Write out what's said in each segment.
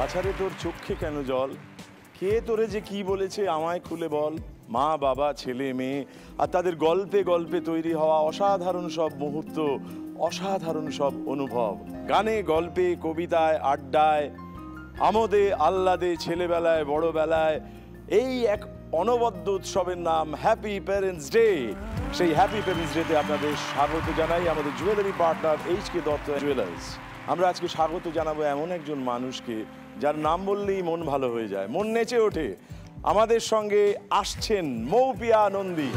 বাছারে তোর চোখে কেন জল, কে তোরে যে কি বলেছে আমায় খুলে বল। মা বাবা ছেলে মেয়ে আর তাদের গল্পে গল্পে তৈরি হওয়া অসাধারণ সব মুহূর্ত, অসাধারণ সব অনুভব, গানে গল্পে কবিতায় আড্ডায় আমোদে আহ্লাদে ছেলেবেলায় বড়বেলায়, এই এক অনবদ্য উৎসবের নাম হ্যাপি প্যারেন্টস ডে। সেই হ্যাপি প্যারেন্টস ডেতে আপনাদের স্বাগত জানাই আমাদের জুয়েলারি পার্টনার এইচ.কে দত্ত জুয়েলার্স। আমরা আজকে স্বাগত জানাবো এমন একজন মানুষকে যার নাম বললেই মন ভালো হয়ে যায়, মন নেচে ওঠে। আমাদের সঙ্গে আসছেন মৌপিয়া নন্দী।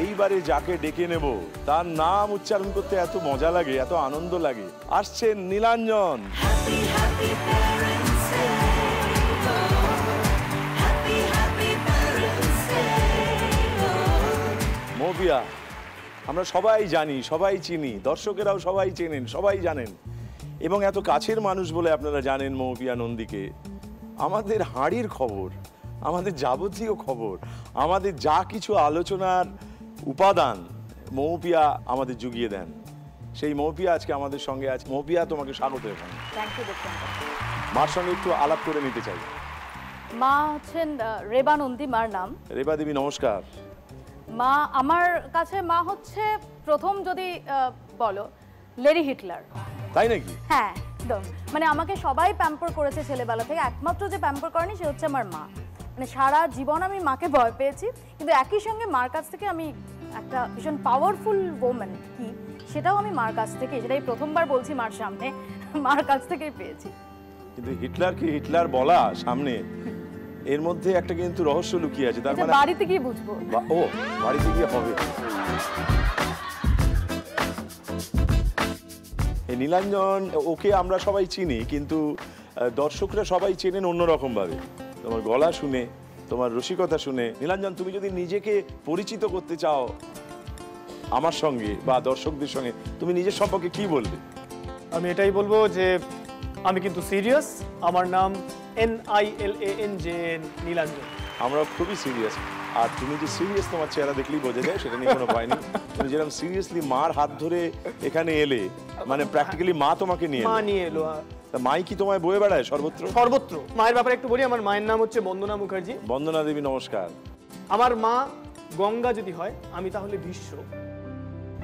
এইবারে যাকে ডেকে নেব তার নাম উচ্চারণ করতে এত মজা লাগে, এত আনন্দ লাগে। আসছেন নীলাঞ্জন। মৌপিয়া আমরা সবাই জানি, সবাই চিনি, দর্শকেরাও সবাই চেনেন, সবাই জানেন, এবং এত কাছের মানুষ বলে আপনারা জানেন মৌপিয়া নন্দীকে। আমাদের হাঁড়ির খবর, আমাদের যাবতীয় খবর, আমাদের যা কিছু আলোচনার উপাদান মৌপিয়া আমাদের জুগিয়ে দেন। সেই মৌপিয়া আজকে আমাদের সঙ্গে আছে। মৌপিয়া, তোমাকে স্বাগত এখানে। মার সঙ্গে একটু আলাপ করে নিতে চাই। মা হচ্ছেন রেবা নন্দী, মার নাম। রেবা দেবী, নমস্কার। মা আমার কাছে মা হচ্ছে প্রথম যদি বলো লেডি হিটলার। তাই নাকি? হ্যাঁ একদম, মানে আমাকে সবাই প্যাম্পার করেছে ছেলেবেলা থেকে, একমাত্র যে প্যাম্পার করেনি সে হচ্ছে আমার মা। মানে সারা জীবন আমি মাকে ভয় পেয়েছি, কিন্তু একই সঙ্গে মার কাছ থেকে আমি একটা ভীষণ পাওয়ারফুল ওম্যান কি সেটাও আমি মার কাছ থেকে, সেটাই প্রথমবার বলছি মার সামনে, মার কাছ থেকেই পেয়েছি। কিন্তু হিটলারকে হিটলার বলা সামনে, এর মধ্যে একটা কিন্তু রহস্য লুকিয়ে আছে। তার মানে বাড়িতে গিয়ে বুঝবো। ও বাড়িতে গিয়ে হবে। এই নীলাঞ্জন, ওকে আমরা সবাই চিনি, কিন্তু দর্শকরা সবাই চেনেন অন্যরকম ভাবে। তোমার গলা শুনে, তোমার রসিকতা শুনে। নীলাঞ্জন, তুমি যদি নিজেকে পরিচিত করতে চাও আমার সঙ্গে বা দর্শকদের সঙ্গে, তুমি নিজের সম্পর্কে কি বলবে? আমি এটাই বলবো যে আমি কিন্তু সিরিয়াস। আমার নাম NILANJN, নীলাঞ্জন। আমরা খুবই সিরিয়াস। আর তুমি যে সিরিয়াস, তোমার চেহারা দেখলেই বোঝা যায়, সেটা নিয়ে কোনো ভয় নেই। তুমি যেরকম সিরিয়াসলি মার হাত ধরে এখানে এলে, মানে প্র্যাকটিক্যালি মা তোমাকে নিয়ে এলো। মাই কি তোমায় বয়ে বেড়ায় সর্বত্র? সর্বত্র। মায়ের ব্যাপারে একটু বলি, আমার মায়ের নাম হচ্ছে বন্দনা মুখার্জি। বন্দনা দেবী, নমস্কার। আমার মা গঙ্গা যদি হয়, আমি তাহলে ভীষ্ম।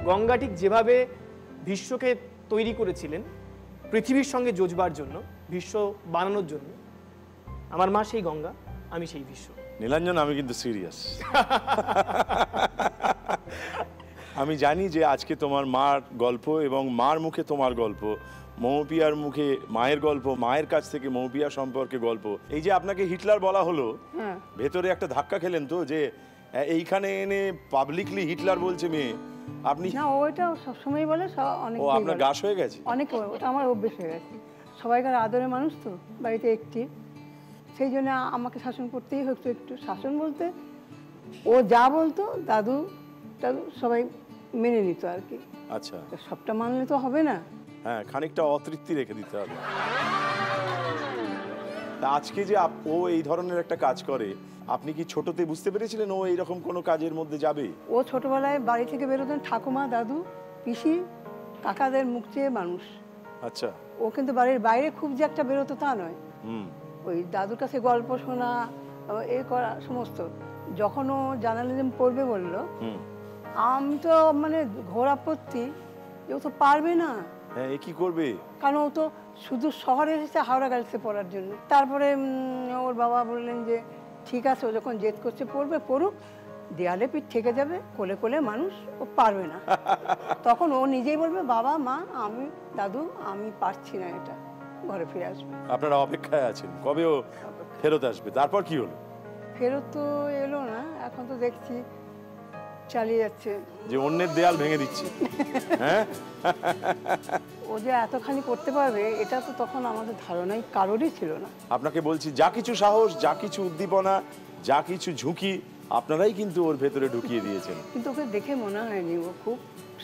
গঙ্গা ঠিক যেভাবে ভীষ্মকে তৈরি করেছিলেন পৃথিবীর সঙ্গে যোজবার জন্য, ভীষ্ম বানানোর জন্য, আমার মা সেই গঙ্গা, আমি সেই ভীষ্ম। নীলাঞ্জন, আমি কিন্তু সিরিয়াস। আমি জানি যে আজকে তোমার মার গল্প এবং মার মুখে তোমার গল্প, মৌপিয়ার মুখে মায়ের গল্প, মায়ের কাছ থেকে মৌপিয়া সম্পর্কে গল্প। এই যে আপনাকে হিটলার বলা হলো, ভেতরে একটা ধাক্কা খেলেন তো, যে এইখানে এনে পাবলিকলি হিটলার বলছে মেয়ে? আপনি না, ওইটা সবসময় বলে, অনেক। ও আপনার গাছ হয়ে গেছে? অনেক, ওটা আমার অভ্যেস হয়ে গেছে। সবাইকার আদরের মানুষ তো বাড়িতে একটি, সেই জন্য আমাকে শাসন করতেই হতো। একটু শাসন বলতে ও যা বলতো দাদু টাদু সবাই মেনে নিত আর কি। আচ্ছা, সবটা মানলে তো হবে না। হ্যাঁ, খানিকটা অতৃপ্তি রেখে দিতে হবে। তা আজকে যে ও এই ধরনের একটা কাজ করে, আপনি কি ছোটতে বুঝতে পেরেছিলেন ও এইরকম কোনো কাজের মধ্যে যাবে? ও ছোটবেলায় বাড়ি থেকে বেরোতেন ঠাকুমা, দাদু, পিসি, কাকাদের মুখ চেয়ে মানুষ। আচ্ছা। ও কিন্তু বাড়ির বাইরে খুব যে একটা বেরোতো তা নয়। ওই দাদুর কাছে গল্প শোনা, এ করা সমস্ত। যখন ও জার্নালিজম পড়বে বললো, আমি তো মানে ঘোর আপত্তি, ও তো পারবে না। হ্যাঁ, কি করবে? কারণ ও তো শুধু শহরে এসেছে হাওড়া গার্লসে পড়ার জন্য। তারপরে ওর বাবা বললেন যে ঠিক আছে, ও যখন জেদ করছে পড়বে, পড়ুক, দেয়ালে পিঠ থেকে যাবে, কোলে কোলে মানুষ, ও পারবে না। তখন ও নিজেই বলবে বাবা মা, আমি দাদু, আমি পারছি না, এটা ঘরে ফিরে আসবে। আপনারা অপেক্ষায় আছেন কবে ও ফেরত আসবে? তারপর কি হলো? ফেরত তো এলো না, এখন তো দেখছি চালিয়ে যাচ্ছে, যে অন্যের দেয়াল ভেঙে দিচ্ছে। হ্যাঁ, ও যে এতখানি করতে পারবে এটা তো তখন আমাদের ধারণাই কারোরই ছিল না। আপনাকে বলছি, যা কিছু সাহস, যা কিছু উদ্দীপনা, যা কিছু ঝুঁকি আপনারাই কিন্তু ওর ভেতরে ঢুকিয়ে দিয়েছেন। কিন্তু ওকে দেখে মনে হয়নি ও খুব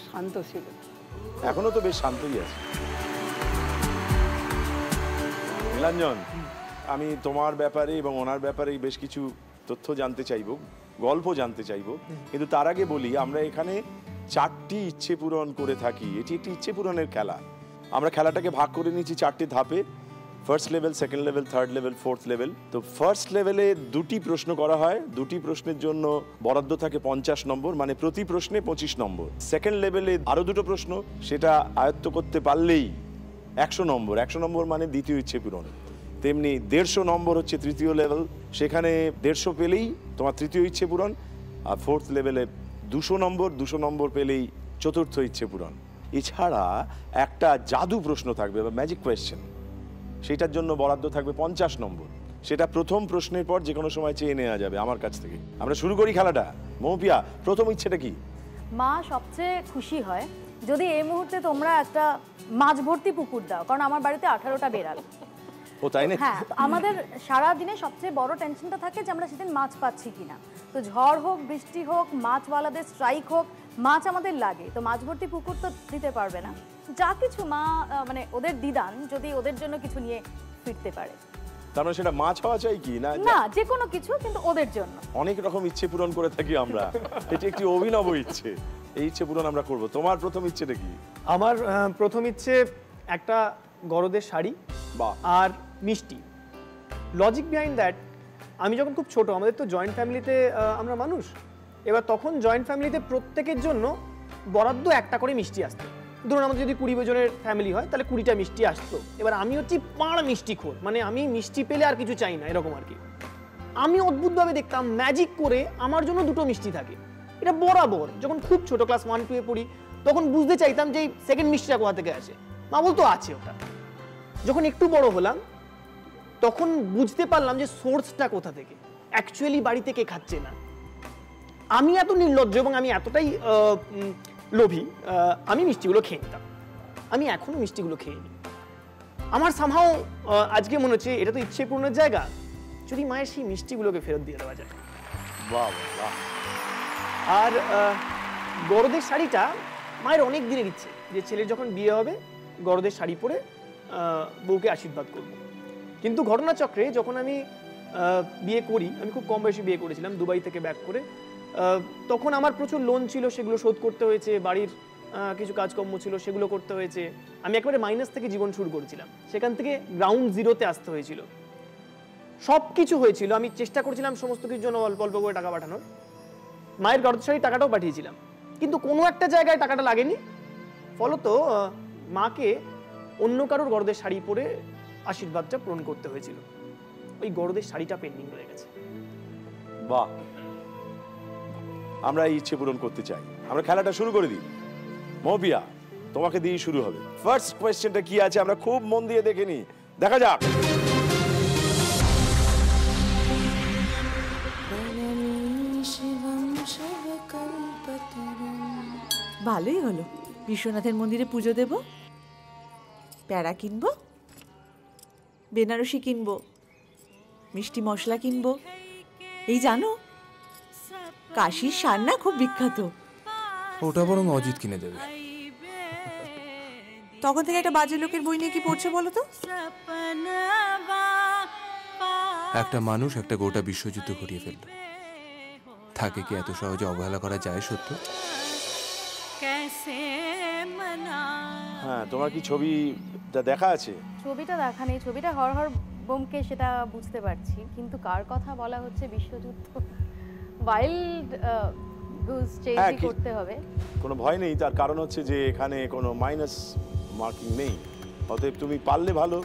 শান্ত ছিল। এখনো তো বেশ শান্তই আছে। নীলাঞ্জন, আমি তোমার ব্যাপারে এবং ওনার ব্যাপারে বেশ কিছু তথ্য জানতে চাইব। গল্প জানতে চাইবো, কিন্তু তার আগে বলি আমরা এখানে 4টি ইচ্ছে পূরণ করে থাকি। এটি একটি ইচ্ছে পূরণের খেলা। আমরা খেলাটাকে ভাগ করে নিয়েছি 4টি ধাপে, first level, second level, third level, fourth level. তো ফার্স্ট লেভেলে 2টি প্রশ্ন করা হয়, 2টি প্রশ্নের জন্য বরাদ্দ থাকে 50 নম্বর, মানে প্রতি প্রশ্নে 25 নম্বর। সেকেন্ড লেভেলে আরো 2টো প্রশ্ন, সেটা আয়ত্ত করতে পারলেই 100 নম্বর। 100 নম্বর মানে দ্বিতীয় ইচ্ছে পূরণ। তেমনি 150 নম্বর হচ্ছে তৃতীয় লেভেল, সেখানে 150 পেলেই তোমার তৃতীয় ইচ্ছে পূরণ। আর ফোর্থ লেভেলে 200 নম্বর, 200 নম্বর পেলেই চতুর্থ ইচ্ছে পূরণ। এছাড়া একটা জাদু প্রশ্ন থাকবে বা ম্যাজিক কোয়েশ্চেন, সেটার জন্য বরাদ্দ থাকবে 50 নম্বর। সেটা প্রথম প্রশ্নের পর যে কোনো সময় চেয়ে নেওয়া যাবে আমার কাছ থেকে। আমরা শুরু করি খেলাটা। মৌপিয়া, প্রথম ইচ্ছেটা কি? মা সবচেয়ে খুশি হয় যদি এই মুহূর্তে তোমরা একটা মাছ ভর্তি পুকুর দাও, কারণ আমার বাড়িতে 18টা বেড়াল। ও তাই না? হ্যাঁ, আমাদের সারা দিনে সবচেয়ে বড় টেনশনটা থাকে যে আমরা সেদিন মাছ পাচ্ছি কিনা। তো ঝড় হোক, বৃষ্টি হোক, মাছওয়ালাদের স্ট্রাইক হোক, মাছ আমাদের লাগে। তো মাছ ভর্তি পুকুর তো দিতে পারবে না, যা কিছু মা মানে ওদের দিদান যদি ওদের জন্য কিছু নিয়ে ফিরতে পারে। তার মানে সেটা মাছ হওয়া চাই কি না? না, যে কোনো কিছু, কিন্তু ওদের জন্য। অনেক রকম ইচ্ছে পূরণ করে থাকি আমরা, এটি একটি অভিনব ইচ্ছে। এই ইচ্ছে পূরণ আমরা করব। তোমার প্রথম ইচ্ছেটা কি? আমার প্রথম ইচ্ছে একটা গরদের শাড়ি বাহ। আর মিষ্টি। লজিক বিহাইন্ড দ্যাট, আমি যখন খুব ছোট, আমাদের তো জয়েন্ট ফ্যামিলিতে আমরা মানুষ, এবার তখন জয়েন্ট ফ্যামিলিতে প্রত্যেকের জন্য বরাদ্দ একটা করে মিষ্টি আসতো। ধরুন আমাদের যদি 20 জনের ফ্যামিলি হয় তাহলে 20টা মিষ্টি আসতো। এবার আমি হচ্ছি পাড় মিষ্টি খোর, মানে আমি মিষ্টি পেলে আর কিছু চাই না, এরকম আর কি। আমি অদ্ভুতভাবে দেখতাম ম্যাজিক করে আমার জন্য 2টো মিষ্টি থাকে। এটা বরাবর যখন খুব ছোট ক্লাস 1-2 পড়ি তখন বুঝতে চাইতাম যে এই সেকেন্ড মিষ্টিটা কোথা থেকে আসে। মা বলতো আছে ওটা। যখন একটু বড় হলাম তখন বুঝতে পারলাম যে সোর্সটা কোথা থেকে, অ্যাকচুয়ালি বাড়ি থেকে খাচ্ছে না। আমি এত নির্লজ্জ এবং আমি এতটাই লোভী, আমি মিষ্টিগুলো খেয়ে নিতাম। আমি এখনো মিষ্টিগুলো খেয়ে নিই। আমার সামহাও আজকে মনে হচ্ছে এটা তো ইচ্ছে পূরণের জায়গা, যদি মায়ের সেই মিষ্টিগুলোকে ফেরত দিয়ে দেওয়া যায়। বাহ বাহ। আর গরদের শাড়িটা মায়ের অনেক দিনের ইচ্ছে যে ছেলের যখন বিয়ে হবে গরদের শাড়ি পরে বউকে আশীর্বাদ করব। কিন্তু ঘটনাচক্রে যখন আমি বিয়ে করি, আমি খুব কম বয়সে বিয়ে করেছিলাম দুবাই থেকে ব্যাক করে, তখন আমার প্রচুর লোন ছিল, সেগুলো শোধ করতে হয়েছে, বাড়ির কিছু কাজকর্ম ছিল সেগুলো করতে হয়েছে। আমি একেবারে মাইনাস থেকে জীবন শুরু করেছিলাম, সেখান থেকে গ্রাউন্ড জিরোতে আসতে হয়েছিল। সব কিছু হয়েছিল, আমি চেষ্টা করছিলাম সমস্ত কিছুর জন্য অল্প অল্প করে টাকা পাঠানোর। মায়ের গরদের শাড়ির টাকাটাও পাঠিয়েছিলাম, কিন্তু কোনো একটা জায়গায় টাকাটা লাগেনি। ফলত মাকে অন্য কারোর গরদের শাড়ি পরে আশীর্বাদটা পূরণ করতে হয়েছিল। ওই গরদের শাড়িটা পেন্ডিং রয়ে গেছে। বাহ, আমরা এই ইচ্ছে পূরণ করতে চাই। আমরা খেলাটা শুরু করে দিই। মৌপিয়া, তোমাকে দিয়ে শুরু হবে। ফার্স্ট কোয়েশ্চেনটা কি আছে আমরা খুব মন দিয়ে দেখে নিই, দেখা যাক। ভালোই হলো, বিশ্বনাথের মন্দিরে পুজো দেব, প্যাড়া কিনবো, বেনারসি কিনবো, মিষ্টি মশলা কিনবো। এই জানো, কাশির সান্না খুব বিখ্যাত। ওটা বরং অজিত কিনে দেবে। তখন থেকে একটা বাজে লোকের বই নিয়ে কি পড়ছে বলো তো? একটা মানুষ একটা গোটা বিশ্বযুদ্ধ ঘটিয়ে ফেলল, তাকে কি এত সহজে অবহেলা করা যায় সত্য? হ্যাঁ, তোমার কি ছবিটা দেখা আছে? ছবিটা দেখা নেই, ছবিটা হর বোমকে সেটা বুঝতে পারছি, কিন্তু কার কথা বলা হচ্ছে? বিশ্বযুদ্ধ, ওয়াইল্ড গুজ চেজই করতে হবে। কোনো ভয় নেই, তার কারণ হচ্ছে যে এখানে কোনো মাইনাস মার্কিং নেই। অতএব তুমি পারলে ভালো,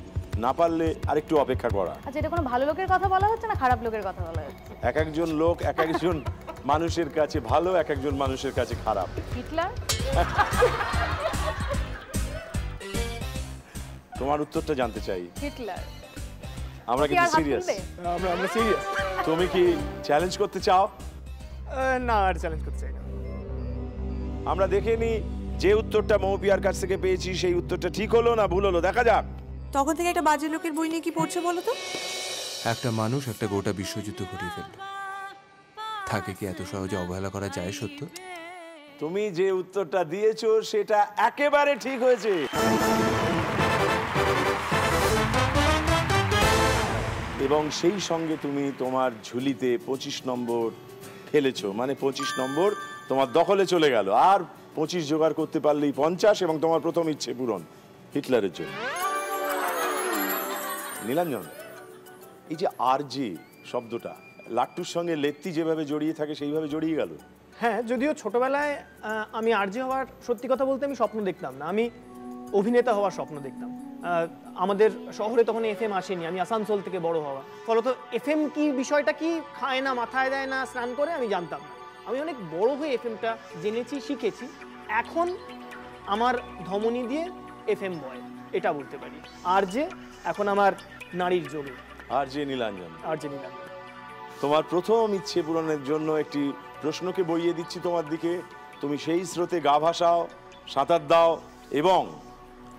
না পারলে আরেকটু অপেক্ষা করা। আচ্ছা, এটা কোনো ভালো লোকের কথা বলা হচ্ছে না খারাপ লোকের কথা বলা হচ্ছে? এক একজন লোক এক একজন মানুষের কাছে ভালো, এক একজন মানুষের কাছে খারাপ। হিটলার? তোমার উত্তরটা জানতে চাই। হিটলার। আমরা কিন্তু সিরিয়াস। আমরা সিরিয়াস। তুমি কি চ্যালেঞ্জ করতে চাও? না, আর চ্যালেঞ্জ করতে চাই না। আমরা দেখে নি যে উত্তরটা মৌপিয়ার কাছ থেকে পেয়েছি সেই উত্তরটা ঠিক হলো না ভুল হলো, দেখা যাক। তখন থেকে একটা বাজে লোকের বই নিয়ে কি পড়ছে বলো তো? একটা মানুষ একটা গোটা বিশ্বযুদ্ধ ঘটিয়ে ফেলল, তাকে কি এত সহজে অবহেলা করা যায় সত্য? তুমি যে উত্তরটা দিয়েছো সেটা একেবারে ঠিক হয়েছে। এবং সেই সঙ্গে তুমি তোমার ঝুলিতে 25 নম্বর ফেলেছো, মানে 25 নম্বর তোমার দখলে চলে গেল। আর 25 জোগাড় করতে পারলেই 50 এবং তোমার প্রথম ইচ্ছে পূরণ হিটলারের জন্য। নীলাঞ্জন, এই যে আরজে শব্দটা লাট্টুর সঙ্গে লেত্তি যেভাবে জড়িয়ে থাকে সেইভাবে জড়িয়ে গেল। হ্যাঁ, যদিও ছোটবেলায় আমি আরজে হওয়ার, সত্যি কথা বলতে আমি স্বপ্ন দেখতাম না, আমি অভিনেতা হওয়ার স্বপ্ন দেখতাম। আমাদের শহরে তখন এফএম আসেনি, আমি আসানসোল থেকে বড় হওয়া, ফলত এফএম কি বিষয়টা কি খায় না, মাথায় দেয় না, স্নান করে আমি জানতাম না। আমি অনেক বড় হয়ে এফএমটা জেনেছি, শিখেছি। এখন আমার ধমনী দিয়ে এফএম বয়, এটা বলতে পারি। আরজে এখন আমার নারীর যোগে। RJ Nilanjan, RJ Nilanjan. তোমার প্রথম ইচ্ছে পূরণের জন্য একটি প্রশ্নকে বইয়ে দিচ্ছি তোমার দিকে। তুমি সেই স্রোতে গা ভাসাও, সাঁতার দাও এবং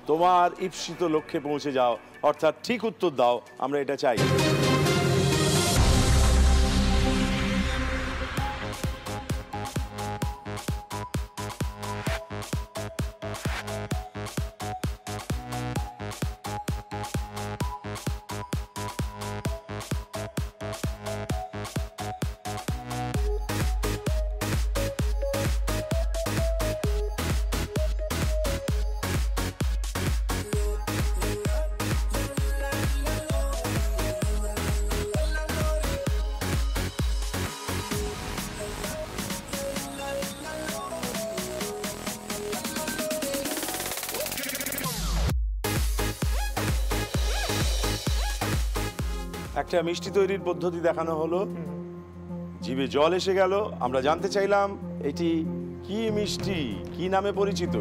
তোমার ঈপ্সিত লক্ষ্যে পৌঁছে যাও, অর্থাৎ ঠিক উত্তর দাও, আমরা এটা চাই। একটা মিষ্টি তৈরির পদ্ধতি দেখানো হলো, জিভে জল এসে গেল। আমরা জানতে চাইলাম এটি কি মিষ্টি, কি নামে পরিচিত?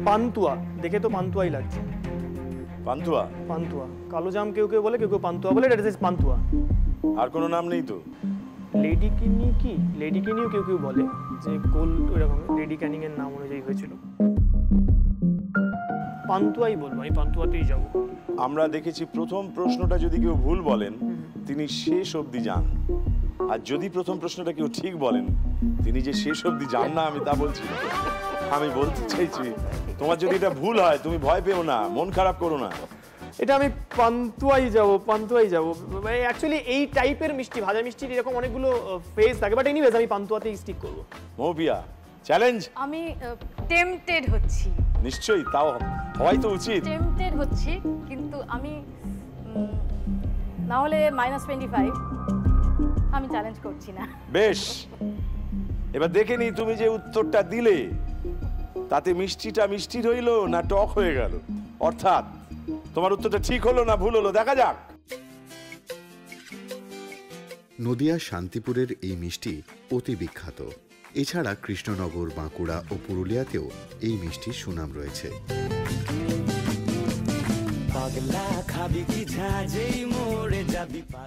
পান্তুয়া, দেখে তো পান্তুয়াই লাগছে। পান্তুয়া? পান্তুয়া, কালো জাম কেউ কেউ বলে, কেউ কেউ পান্তুয়া বলে, এটা ইজ পান্তুয়া। আর কোনো নাম নেই তো? লেডি কিনি, কি লেডি কিনিও কেউ কেউ বলে, যে গোল ওইরকম লেডি ক্যানিং এর নাম অনুযায়ী হয়েছিল। পান্তুয়াই বলবো, আমি পান্তুয়াতেই যাবো। আমরা দেখেছি প্রথম প্রশ্নটা যদি কেউ ভুল বলেন তিনি শেষ অবধি যান, আর যদি প্রথম প্রশ্নটা কেউ ঠিক বলেন তিনি যে শেষ অবধি যান না আমি তা বলছি না। আমি বলতে চাইছি তোমার যদি এটা ভুল হয় তুমি ভয় পেও না, মন খারাপ করো না। এটা আমি পান্তুয়াই যাব, পান্তুয়াই যাব। অ্যাকচুয়ালি এই টাইপের মিষ্টি, ভাজা মিষ্টির এরকম অনেকগুলো ফেজ থাকে, বাট এনিওয়েজ আমি পান্তুয়াতেই স্টিক করব। মৌপিয়া, চ্যালেঞ্জ? আমি টেম্পটেড হচ্ছি। নিশ্চয়ই, তাও হওয়াই তো উচিত। টেম্পটেড হচ্ছি, কিন্তু আমি না হলে -25 আমি চ্যালেঞ্জ করছি না। বেশ, এবার দেখে নি তুমি যে উত্তরটা দিলে তাতে মিষ্টিটা মিষ্টি রইল না টক হয়ে গেল, অর্থাৎ তোমার উত্তরটা ঠিক হলো না ভুল হলো, দেখা যাক। নদিয়ার শান্তিপুরের এই মিষ্টি অতি বিখ্যাত। এছাড়া কৃষ্ণনগর, বাঁকুড়া ও পুরুলিয়াতেও এই মিষ্টির সুনাম রয়েছে।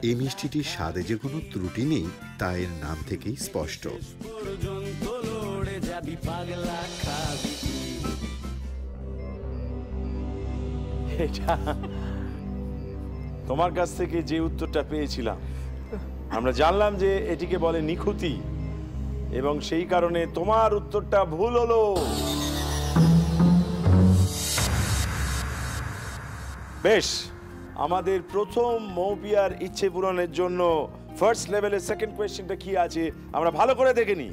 এই মিষ্টিটির স্বাদে যে কোনো ত্রুটি নেই তা এর নাম থেকেই স্পষ্ট। এটা তোমার কাছ থেকে যে উত্তরটা পেয়েছিলাম আমরা জানলাম যে এটিকে বলে নিখুঁতি, এবং সেই কারণে তোমার উত্তরটা ভুল হলো। বেশ, আমাদের প্রথম মৌপিয়ার ইচ্ছে পূরণের জন্য ফার্স্ট লেভেলের সেকেন্ড কোয়েশ্চেনটা কি আছে আমরা ভালো করে দেখে নিই।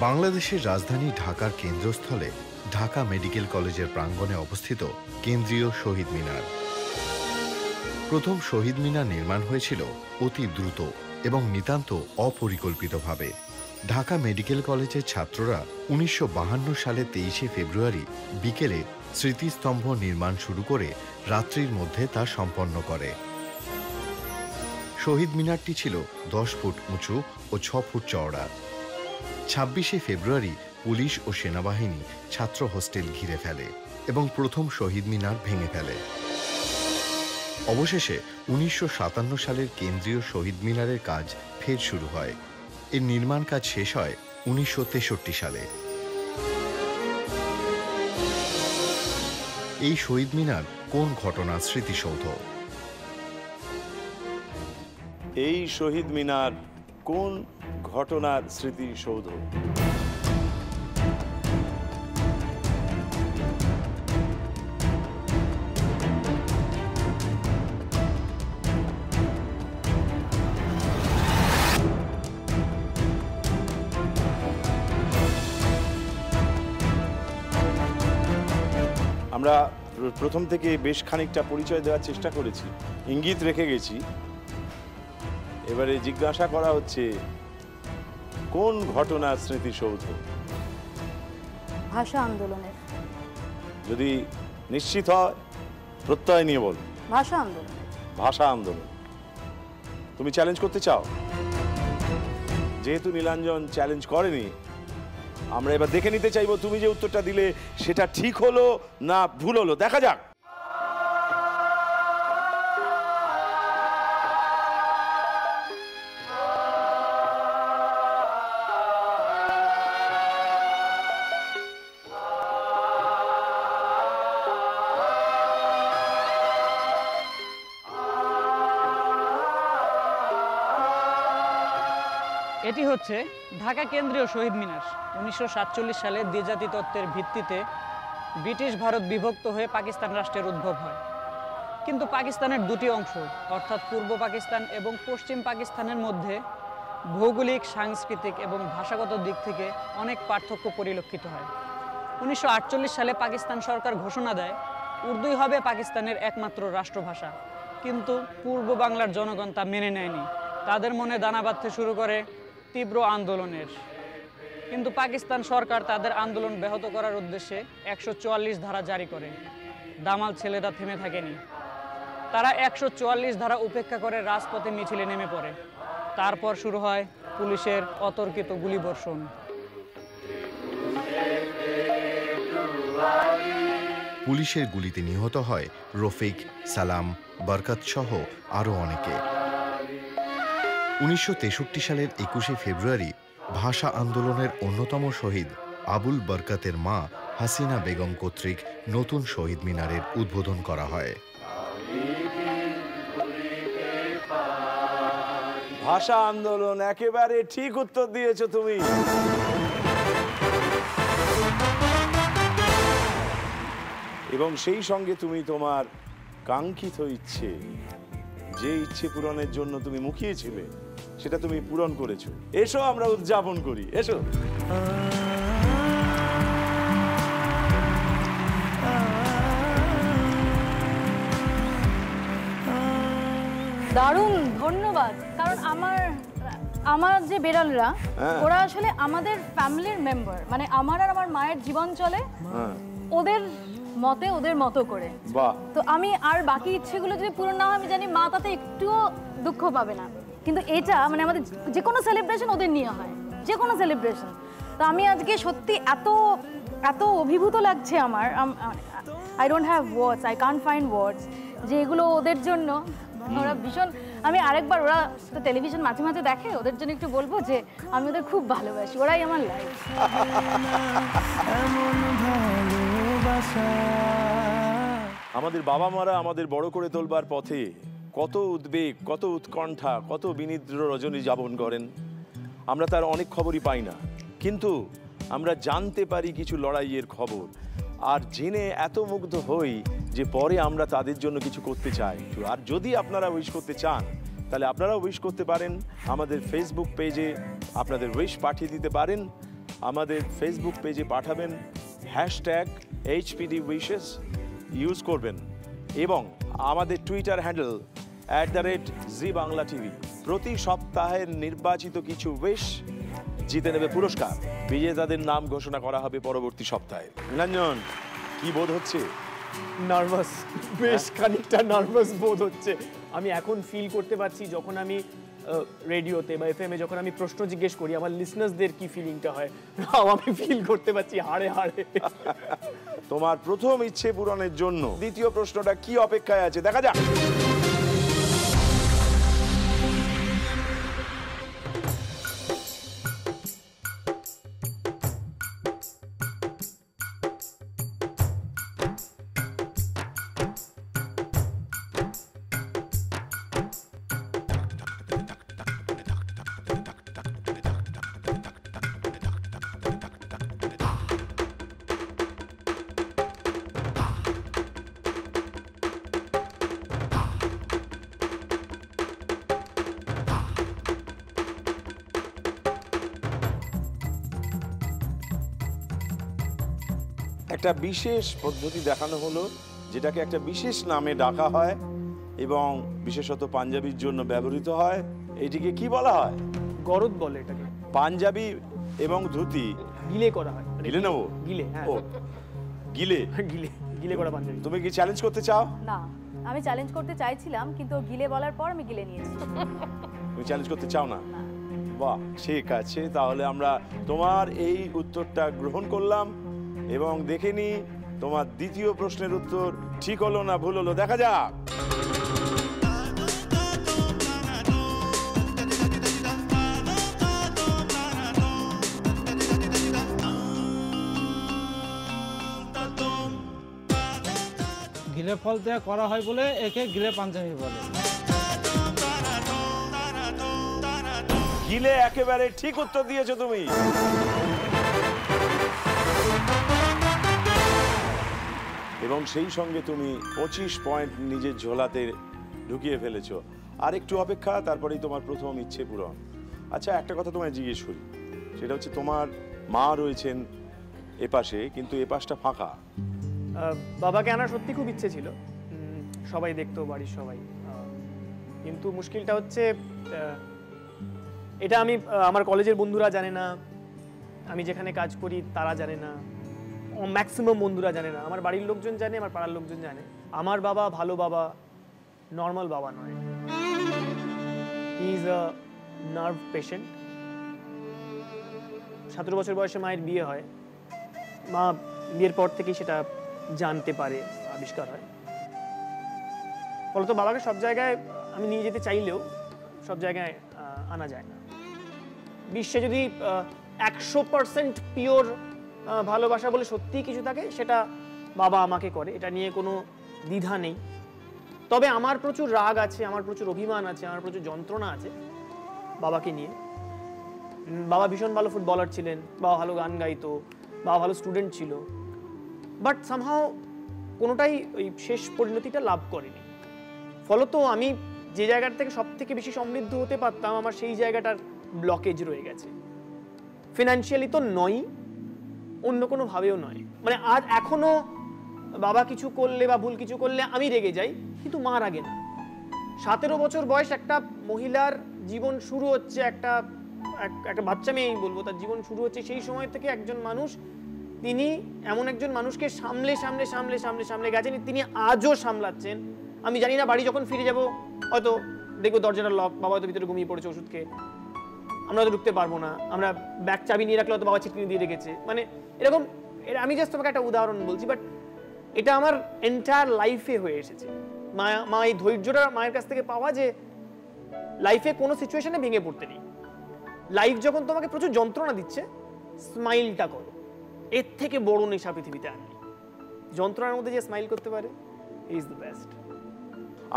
বাংলাদেশের রাজধানী ঢাকার কেন্দ্রস্থলে ঢাকা মেডিকেল কলেজের প্রাঙ্গণে অবস্থিত কেন্দ্রীয় শহীদ মিনার। প্রথম শহীদ মিনার নির্মাণ হয়েছিল অতি দ্রুত এবং নিতান্ত অপরিকল্পিতভাবে। ঢাকা মেডিকেল কলেজের ছাত্ররা 1952 সালে 23শে ফেব্রুয়ারি বিকেলে স্মৃতিস্তম্ভ নির্মাণ শুরু করে রাত্রির মধ্যে তা সম্পন্ন করে। শহীদ মিনারটি ছিল 10 ফুট উঁচু ও 6 ফুট চওড়া। 26শে ফেব্রুয়ারি পুলিশ ও সেনাবাহিনী ছাত্র হোস্টেল ঘিরে ফেলে এবং প্রথম শহীদ মিনার ভেঙে ফেলে। অবশেষে 1957 সালের কেন্দ্রীয় শহীদ মিনারের কাজ ফের শুরু হয়। এর নির্মাণ কাজ শেষ হয় 1963 সালে। এই শহীদ মিনার কোন ঘটনার স্মৃতিসৌধ? এই শহীদ মিনার কোন ঘটনার স্মৃতিসৌধ? আমরা প্রথম থেকে বেশ খানিকটা পরিচয় দেওয়ার চেষ্টা করেছি, ইঙ্গিত রেখে গেছি। এবারে জিজ্ঞাসা করা হচ্ছে কোন ঘটনার স্মৃতিসৌধ? ভাষা আন্দোলনের। যদি নিশ্চিত হয় প্রত্যয় নিয়ে বল। ভাষা আন্দোলনের। ভাষা আন্দোলন। তুমি চ্যালেঞ্জ করতে চাও? যেহেতু নীলাঞ্জন চ্যালেঞ্জ করেনি, আমরা এবার দেখে নিতে চাইবো তুমি যে উত্তরটা দিলে সেটা ঠিক হলো না ভুল হলো। দেখা যাক। এটি হচ্ছে ঢাকা কেন্দ্রীয় শহীদ মিনার। 1947 সালে দ্বিজাতি তত্ত্বের ভিত্তিতে ব্রিটিশ ভারত বিভক্ত হয়ে পাকিস্তান রাষ্ট্রের উদ্ভব হয়। কিন্তু পাকিস্তানের দুটি অংশ অর্থাৎ পূর্ব পাকিস্তান এবং পশ্চিম পাকিস্তানের মধ্যে ভৌগোলিক, সাংস্কৃতিক এবং ভাষাগত দিক থেকে অনেক পার্থক্য পরিলক্ষিত হয়। 1948 সালে পাকিস্তান সরকার ঘোষণা দেয় উর্দুই হবে পাকিস্তানের একমাত্র রাষ্ট্রভাষা। কিন্তু পূর্ব বাংলার জনগণ তা মেনে নেয়নি। তাদের মনে দানা বাঁধতে শুরু করে তীব্র আন্দোলনের। কিন্তু পাকিস্তান সরকার তাদের আন্দোলন ব্যাহত করার উদ্দেশ্যে 144 ধারা জারি করে। দামাল ছেলেরা থেমে থাকেনি। তারা 144 ধারা উপেক্ষা করে রাজপথে মিছিলে নেমে পড়ে। তারপর শুরু হয় পুলিশের অতর্কিত গুলিবর্ষণ। পুলিশের গুলিতে নিহত হয় রফিক, সালাম, বরকত সহ আরও অনেকে। 1963 সালের 21শে ফেব্রুয়ারি ভাষা আন্দোলনের অন্যতম শহীদ আবুল বরকতের মা হাসিনা বেগম কর্তৃক নতুন শহীদ মিনারের উদ্বোধন করা হয়। ভাষা আন্দোলন, একেবারে ঠিক উত্তর দিয়েছো তুমি। এবং সেই সঙ্গে তুমি তোমার কাঙ্ক্ষিত ইচ্ছে, যে ইচ্ছে পূরণের জন্য তুমি মুখিয়েছিলে, সেটা তুমি পূরণ করেছো। এসো আমরা উদযাপন করি, এসো। দারুণ, ধন্যবাদ। কারণ আমার যে বেড়ালরা, ওরা আসলে আমাদের ফ্যামিলির মেম্বার। মানে আমার আর আমার মায়ের জীবন চলে ওদের মতে, ওদের মতো করে। তো আমি আর বাকি ইচ্ছেগুলো যদি পূরণ না হয়, আমি জানি মা তাতে একটুও দুঃখ পাবে না। কিন্তু এটা মানে আমাদের যে কোনো সেলিব্রেশন ওদের নিয়ে হয়, যে কোনো সেলিব্রেশন। তো আমি আজকে সত্যি এত এত অভিভূত লাগছে আমার। I don't have words, I can't find words যে এগুলো ওদের জন্য। ওরা ভীষণ, আমি আরেকবার, ওরা তো টেলিভিশন মাঝে মাঝে দেখে, ওদের জন্য একটু বলবো যে আমি ওদের খুব ভালোবাসি, ওরাই আমার লাইফ। আমাদের বাবা মারা আমাদের বড় করে তোলবার পথে কত উদ্বেগ, কত উৎকণ্ঠা, কত বিনিদ্র রজনী যাপন করেন। আমরা তার অনেক খবরই পাই না, কিন্তু আমরা জানতে পারি কিছু লড়াইয়ের খবর। আর জেনে এত মুগ্ধ হই যে পরে আমরা তাদের জন্য কিছু করতে চাই। আর যদি আপনারা উইশ করতে চান, তাহলে আপনারাও উইশ করতে পারেন। আমাদের ফেসবুক পেজে আপনাদের উইশ পাঠিয়ে দিতে পারেন। আমাদের ফেসবুক পেজে পাঠাবেন, #HPDwishes ইউজ করবেন। এবং আমাদের টুইটার হ্যান্ডেল @ZBanglaTV। প্রতি সপ্তাহের নির্বাচিত কিছু উইশ জিতে নেবে পুরস্কার। বিজেতাদের নাম ঘোষণা করা হবে পরবর্তী সপ্তাহে। নীলাঞ্জন, কি বোধ হচ্ছে? নার্ভাস, বেশ খানিকটা নার্ভাস বোধ হচ্ছে। আমি এখন ফিল করতে পারছি যখন আমি রেডিওতে বা FM এ যখন আমি প্রশ্ন জিজ্ঞেস করি, আমার লিসনার্সদের কি ফিলিংটা হয়, আমি ফিল করতে পারছি হাড়ে হাড়ে। তোমার প্রথম ইচ্ছে পূরণের জন্য দ্বিতীয় প্রশ্নটা কি অপেক্ষায় আছে, দেখা যাক। একটা বিশেষ পদ্ধতি দেখানো হলো, যেটাকে একটা বিশেষ নামে ডাকা হয় এবং বিশেষত পাঞ্জাবির জন্য ব্যবহৃত হয়। এটিকে কি বলা হয়? গরদ বলে এটাকে। পাঞ্জাবি এবং ধুতি গিলে করা হয়। গিলে নেবো? গিলে, হ্যাঁ। ও, গিলে গিলে গিলে করা পাঞ্জাবি। তুমি কি চ্যালেঞ্জ করতে চাও? না, আমি চ্যালেঞ্জ করতে চাইছিলাম, কিন্তু ও গিলে বলার পর আমি গিলে নিয়েছি। তুমি চ্যালেঞ্জ করতে চাও না? বাহ, ঠিক আছে, তাহলে আমরা তোমার এই উত্তরটা গ্রহণ করলাম এবং দেখে নি তোমার দ্বিতীয় প্রশ্নের উত্তর ঠিক হলো না ভুল হলো। দেখা যাক। গিলে ফল দিয়ে করা হয় বলে একে গিলে পাঞ্জাবি বলে। গিলে একেবারে ঠিক উত্তর দিয়েছো তুমি। এবং সেই সঙ্গে তুমি 25 পয়েন্ট নিজের ঝোলাতে ঢুকিয়ে ফেলেছো। আর একটু অপেক্ষা, তারপরেই তোমার প্রথম ইচ্ছে পূরণ। আচ্ছা, একটা কথা তোমায় জিজ্ঞেস করি, সেটা হচ্ছে তোমার মা রয়েছেন এপাশে, কিন্তু এপাশটা ফাঁকা। বাবাকে আনার সত্যি খুব ইচ্ছে ছিল, সবাই দেখতো, বাড়ির সবাই। কিন্তু মুশকিলটা হচ্ছে এটা আমি আমার কলেজের বন্ধুরা জানে না, আমি যেখানে কাজ করি তারা জানে না, ম্যাক্সিমাম বন্ধুরা জানে না, আমার বাড়ির লোকজন জানে, আমার পাড়ার লোকজন জানে। আমার বাবা ভালো বাবা, নর্মাল বাবা নয়। He is a nerve patient. 17 বছর বয়সে মায়ের বিয়ে হয়। মা বিয়ের পর থেকেই সেটা জানতে পারে, আবিষ্কার হয়। ফলত বাবাকে সব জায়গায় আমি নিয়ে যেতে চাইলেও সব জায়গায় আনা যায় না। বিশ্বে যদি 100% পিওর ভালোবাসা বলে সত্যিই কিছু থাকে, সেটা বাবা আমাকে করে, এটা নিয়ে কোনো দ্বিধা নেই। তবে আমার প্রচুর রাগ আছে, আমার প্রচুর অভিমান আছে, আমার প্রচুর যন্ত্রণা আছে বাবাকে নিয়ে। বাবা ভীষণ ভালো ফুটবলার ছিলেন, বাবা ভালো গান গাইতো, বাবা ভালো স্টুডেন্ট ছিল, বাট সামহাও কোনোটাই ওই শেষ পরিণতিটা লাভ করেনি। ফলত আমি যে জায়গাটা থেকে সব থেকে বেশি সমৃদ্ধ হতে পারতাম, আমার সেই জায়গাটার ব্লকেজ রয়ে গেছে। ফিনান্সিয়ালি তো নয়, অন্য কোনো ভাবেও নয়। মানে আজ এখনো বাবা কিছু করলে বা ভুল কিছু করলে আমি রেগে যাই, কিন্তু মা রাগে না। 17 বছর বয়স একটা মহিলার জীবন শুরু হচ্ছে, একটা বাচ্চা মেয়েই বলবো, তার জীবন শুরু হচ্ছে সেই সময় থেকে একজন মানুষ, তিনি এমন একজন মানুষকে সামলে সামলে সামলে সামলে সামলে গেছেন, তিনি আজও সামলাচ্ছেন। আমি জানি না বাড়ি যখন ফিরে যাব হয়তো দেখবো দরজাটা লক, বাবা হয়তো ভিতরে ঘুমিয়ে পড়েছে ওষুধ খেয়ে, আমরা হয়তো ঢুকতে পারবো না, আমরা ব্যাগ চাবি নিয়ে রাখলে হয়তো বাবা ছিটকিনি দিয়ে রেখেছে। মানে এরকম, আমি জাস্ট তোমাকে একটা উদাহরণ বলছি, বাট এটা আমার এন্টায়ার লাইফে হয়ে এসেছে। মা এই ধৈর্যটা মায়ের কাছ থেকে পাওয়া, যে লাইফে কোনো সিচুয়েশনে ভেঙে পড়তে নেই। লাইফ যখন তোমাকে প্রচুর যন্ত্রণা দিচ্ছে, স্মাইলটা করো, এর থেকে বড় নেশা পৃথিবীতে আর নেই। যন্ত্রণার মধ্যে যে স্মাইল করতে পারে, ইজ দ্য বেস্ট।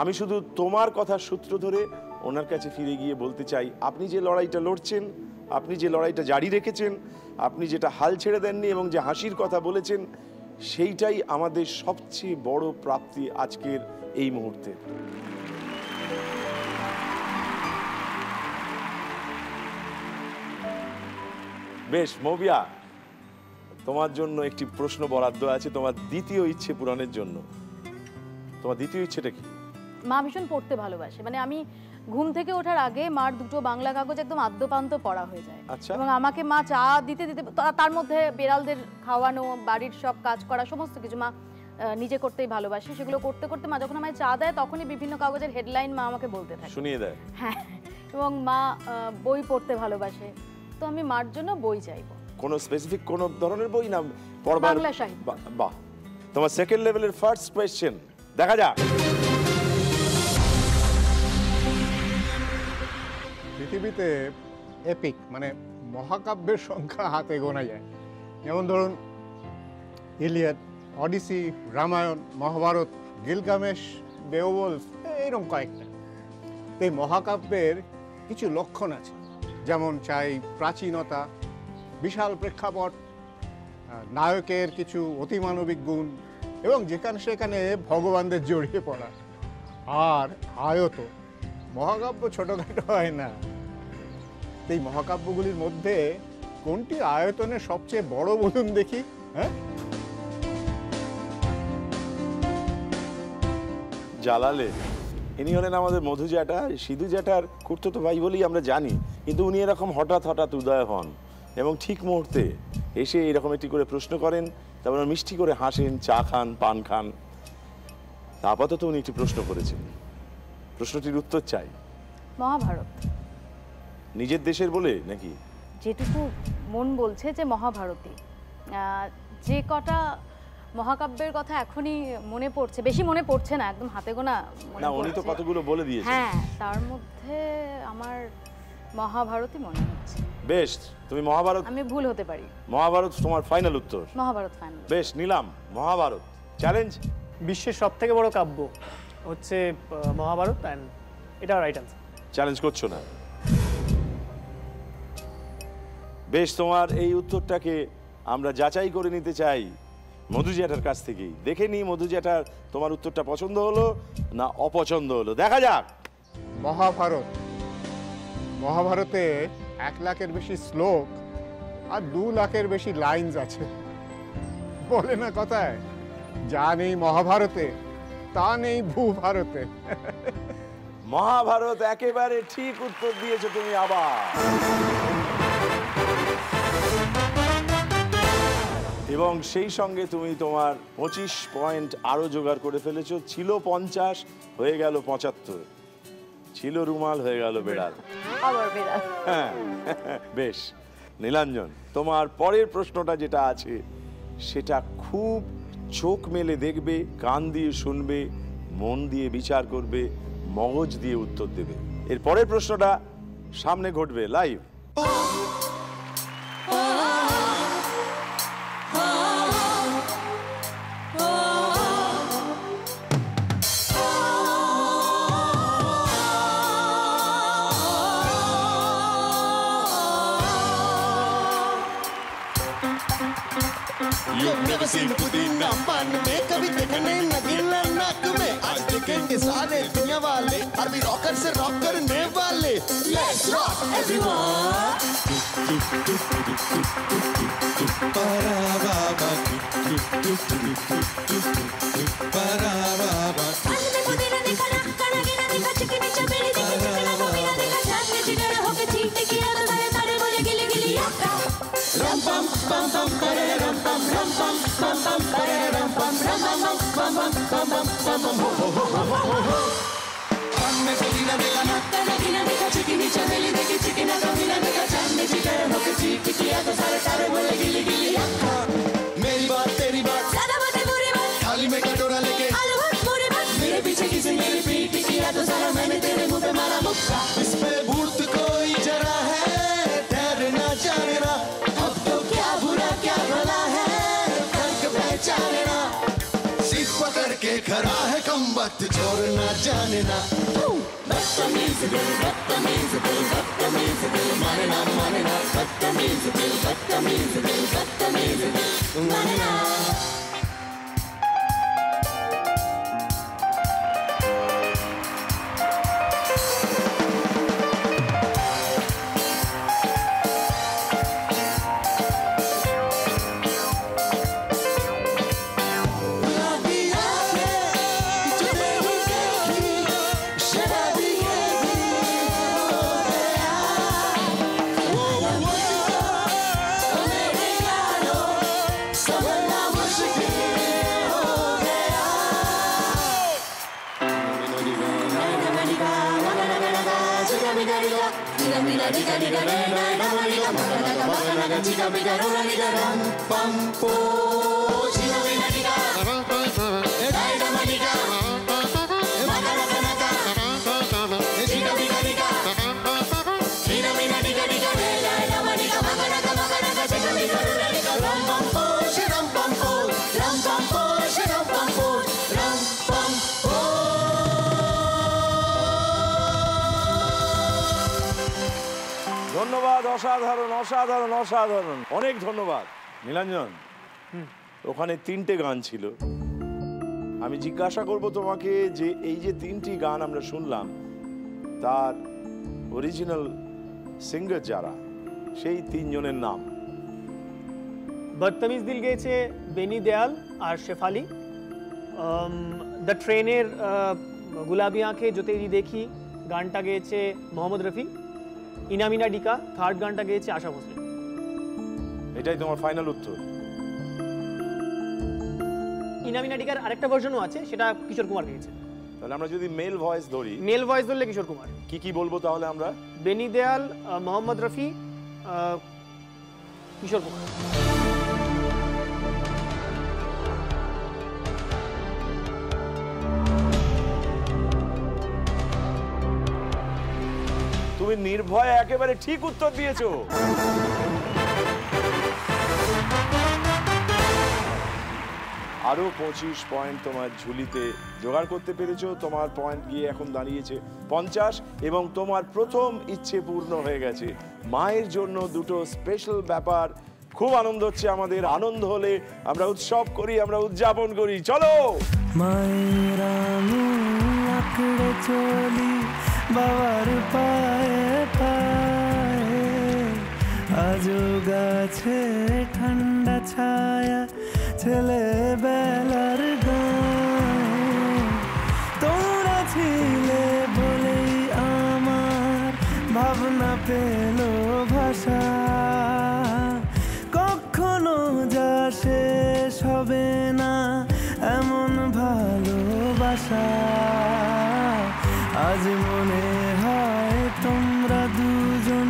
আমি শুধু তোমার কথার সূত্র ধরে ওনার কাছে ফিরে গিয়ে বলতে চাই, আপনি যে লড়াইটা লড়ছেন, আপনি যে লড়াইটা জারি রেখেছেন, আপনি যেটা হাল ছেড়ে দেননি এবং যে হাসির কথা বলেছেন, সেইটাই আমাদের সবচেয়ে বড় প্রাপ্তি আজকের এই মুহূর্তে। বেশ মৌবিয়া, তোমার জন্য একটি প্রশ্ন বরাদ্দ আছে তোমার দ্বিতীয় ইচ্ছে পূরণের জন্য। তোমার দ্বিতীয় ইচ্ছেটা কি? মা ভীষণ পড়তে ভালোবাসে, মানে আমি ঘুম থেকে ওঠার আগে মার দুটো বাংলা কাগজ একদম আদ্যপান্ত পড়া হয়ে যায়। আচ্ছা। এবং আমাকে মা চা দিতে দিতে, তার মধ্যে বেড়ালদের খাওয়ানো, বাড়ির সব কাজ করা, সমস্ত কিছু মা নিজে করতেই ভালোবাসে। সেগুলো করতে করতে মা যখন আমায় চা দেয়, তখনই বিভিন্ন কাগজের হেডলাইন মা আমাকে বলতে থাকে, শুনিয়ে দেয়। হ্যাঁ, এবং মা বই পড়তে ভালোবাসে, তো আমি মার জন্য বই চাইবো। কোনো স্পেসিফিক কোনো ধরনের বই না পড়বার? বাংলা সাহিত্য। বাহ, তোমার সেকেন্ড লেভেলের ফার্স্ট কোয়েশ্চেন, দেখা যাক। পৃথিবীতে এপিক মানে মহাকাব্যের সংখ্যা হাতে গোনা যায়। যেমন ধরুন Iliad, Odyssey, Ramayana, Mahabharata, Gilgamesh, Beowulf, এইরকম কয়েকটা। এই মহাকাব্যের কিছু লক্ষণ আছে, যেমন চাই প্রাচীনতা, বিশাল প্রেক্ষাপট, নায়কের কিছু অতিমানবিক গুণ এবং যেখানে সেখানে ভগবানদের জড়িয়ে পড়া, আর আয়ত। মহাকাব্য ছোটখাটো হয় না। এই মহাকাব্যগুলির মধ্যে কোনটি আয়তনে সবচেয়ে বড় বলুন দেখি? হ্যাঁ, জালালে, ইনি হলেন আমাদের মধু জ্যাঠা, সিধু জ্যাঠার খুড়তুতো ভাই বলেই আমরা জানি, কিন্তু উনি এরকম হঠাৎ হঠাৎ উদয় হন এবং ঠিক মুহূর্তে এসে এরকম একটি করে প্রশ্ন করেন, তারপর মিষ্টি করে হাসেন, চা খান, পান খান। আপাতত উনি একটি প্রশ্ন করেছেন, প্রশ্নটির উত্তর চাই। মহাভারত। নিজের দেশের বলে নাকি? যেটুকু মন বলছে যে মহাভারতী। যে কটা মহাকাব্যের কথা এখনই মনে পড়ছে, বেশি মনে পড়ছে না, একদম হাতে গোনা মনে না, উনি তো পড়ছে। কতগুলো বলে দিয়েছেন। হ্যাঁ, তার মধ্যে আমার মহাভারতই মনে হচ্ছে। বেশ, তুমি মহাভারত। আমি ভুল হতে পারি। মহাভারত তোমার ফাইনাল উত্তর? মহাভারত ফাইনাল। বেশ, নিলাম মহাভারত। চ্যালেঞ্জ। বিশ্বের সবথেকে বড় কাব্য হচ্ছে মহাভারত, অ্যান্ড এটা রাইট আনসার। চ্যালেঞ্জ করছো না? বেশ, তোমার এই উত্তরটাকে আমরা যাচাই করে নিতে চাই মধু জ্যাঠার কাছ থেকেই। দেখে নি মধু জ্যাঠার তোমার উত্তরটা পছন্দ হলো না অপছন্দ হলো, দেখা যাক। মহাভারত, মহাভারতে 1 লাখের বেশি শ্লোক আর 2 লাখের বেশি লাইনস আছে। বলে না কথায়, যা নেই মহাভারতে তা নেই ভূভারতে। মহাভারত, একেবারে ঠিক উত্তর দিয়েছো তুমি আবার। এবং সেই সঙ্গে তুমি তোমার 25 পয়েন্ট আরো জোগাড় করে ফেলেছো। ছিল 50, হয়ে গেল 75। ছিল রুমাল, হয়ে গেল বেড়াল। আবার বেড়াল। হ্যাঁ, বেশ। নীলাঞ্জন, তোমার পরের প্রশ্নটা যেটা আছে সেটা খুব চোখ মেলে দেখবে, কান দিয়ে শুনবে, মন দিয়ে বিচার করবে, মগজ দিয়ে উত্তর দেবে। এর পরের প্রশ্নটা সামনে ঘটবে live. You've never seen the पुदीना पान में, कभी देखा नहीं नगीना नाक में। आज देखेंगे सारे दुनिया वाले, अरबी रॉकर से रॉक करने वाले। Let's rock everyone। पुदीना देखा ना, कनागिना देखा, चिकनी चमेली देखी, चिकना कमीना देखा, चाट में चिकन होके चीट किया तो सारे सारे बोले गिली गिली याका। Ram pam pam pam pare ram pam ram pam pam pam pare ram pam ram pam pam pam pam pam pam pam ho ho ho ho ho ho। पान में पुदीना देखा ना, कनागिना देखा, चिकनी चमेली देखी, चिकना कमीना देखा, चाट में चिकन होके चीट किया तो सारे सारे बोले गिली गिली याका। मेरी बात तेरी बात, ज़्यादा बातें बुरी बात, थाली में कटोरा लेके आलू भर पूरी बात, मेरे पीछे किसी ने रिपीट किया तो सारा मैंने तेरे मुंह पे मारा मुक्का। इस पे भूत कोई जरा है, ठहरना जानना, अब तो क्या बुरा क्या भला है, फर्क पहचानना। सीख पकड़ के खड़ा है कम वक्त, छोड़ना जानना। बदतमीज दिल, बदतमीज दिल, बदतमीज दिल, मानना मानना, बदतमीज दिल, बदतमीज दिल, बदतमीज दिल, मानना। ধন্যবাদ, অসাধারণ অসাধারণ অসাধারণ, অনেক ধন্যবাদ। নীলাঞ্জন, ওখানে 3টে গান ছিল। আমি জিজ্ঞাসা করব তোমাকে যে এই যে 3টি গান আমরা শুনলাম তার অরিজিনাল সিঙ্গার যারা, সেই 3 জনের নাম। বদতমিজ দিল গেয়েছে বেনি দেয়াল আর শেফালি। দ্য ট্রেনের গুলাবি আঁখে जो तेरी देखी গানটা গেয়েছে মোহাম্মদ রফি। ইনামিনা ডিকা থার্ড গানটা গেয়েছে আশা ভোসলে। এটাই তোমার ফাইনাল উত্তর? ইনামিনা ডিকার আরেকটা ভার্সনও আছে, সেটা কিশোর কুমার গেয়েছে। তাহলে আমরা যদি মেল ভয়েস ধরি, মেল ভয়েস ধরলে কিশোর কুমার। কি কি বলবো তাহলে আমরা? বেনি দেয়াল, মোহাম্মদ রফি, কিশোর কুমার। তুমি নির্ভয়ে একেবারে ঠিক উত্তর দিয়েছো। আরো 25 পয়েন্ট তোমার ঝুলিতে জোগাড় করতে পেরেছো। তোমার পয়েন্ট গিয়ে এখন দাঁড়িয়েছে 50 এবং তোমার প্রথম ইচ্ছে পূর্ণ হয়ে গেছে। মায়ের জন্য দুটো স্পেশাল ব্যাপার। খুব আনন্দ হচ্ছে আমাদের। আনন্দ হলে আমরা উৎসব করি, আমরা উদযাপন করি। চলো মায়ের আঁকড়ে চলি বাবার পায়ে পায়ে, আজও গাছে ঠান্ডা ছায়া ছেলেবেলার গায়ে। তোমরা ছিলে বলেই আমার ভাবনা পেল ভাষা, কখনো যা শেষ হবে না এমন ভালোবাসা। আজ মনে হয় তোমরা দুজন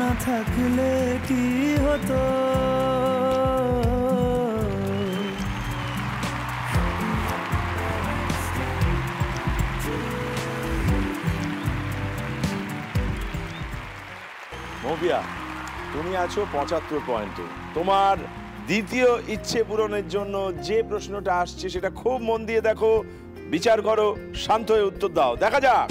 না থাকলে কি হতো। মৌপিয়া, তুমি আছো 75 পয়েন্টে। তোমার দ্বিতীয় ইচ্ছে পূরণের জন্য যে প্রশ্নটা আসছে সেটা খুব মন দিয়ে দেখো, বিচার করো, শান্ত হয়ে উত্তর দাও। দেখা যাক।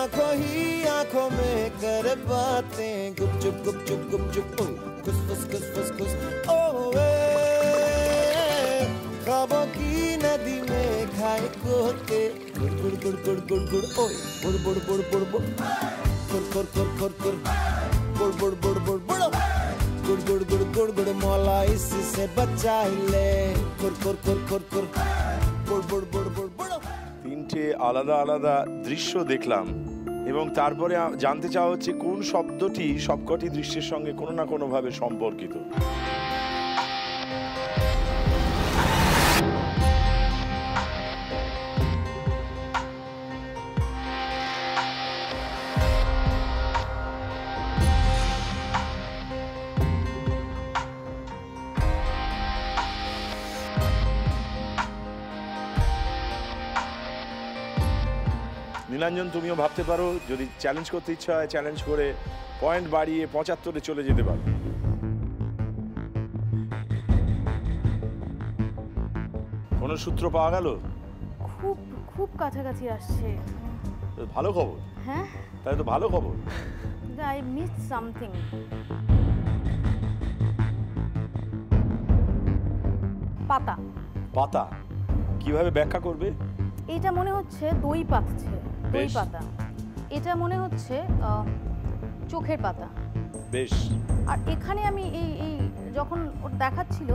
आंखों ही आंखों में कर बातें, गुपचुप गुपचुप गुपचुप, खुस खुस खुस खुस खुस। ख्वाबों की नदी में खाए गोते, गुड़ गुड़ गुड़ गुड़ गुड़ गुड़, ओए बुड़ बुड़ बुड़ बुड़ बुड़, खुर खुर खुर खुर खुर, बुड़ बुड़ बुड़ बुड़ बुड़, गुड़ गुड़ गुड़ गुड़ गुड़, मौला इससे बचा ले, खुर खुर खुर खुर खुर, बुड़ बुड़ बुड़ बुड़ बुड़। তিনটে আলাদা আলাদা দৃশ্য দেখলাম এবং তারপরে জানতে চাওয়া হচ্ছে কোন শব্দটি সবকটি দৃশ্যের সঙ্গে কোনো না কোনো ভাবে সম্পর্কিত। নীলাঞ্জন, তুমিও ভাবতে পারো, যদি চ্যালেঞ্জ করতে ইচ্ছা হয় চ্যালেঞ্জ করে পয়েন্ট বাড়িয়ে 75-এ চলে যেতে পারো। কোনো সূত্র পাওয়া গেল? খুব খুব কাছাকাছি আসছে। ভালো খবর। হ্যাঁ, তাই তো ভালো খবর। I miss something. পাতা। পাতা কিভাবে ব্যাখ্যা করবে? এটা মনে হচ্ছে দই পাচ্ছে, দই পাতা। এটা মনে হচ্ছে চোখের পাতা। বেশ। আর এখানে আমি এই যখন ওটা দেখাচ্ছিল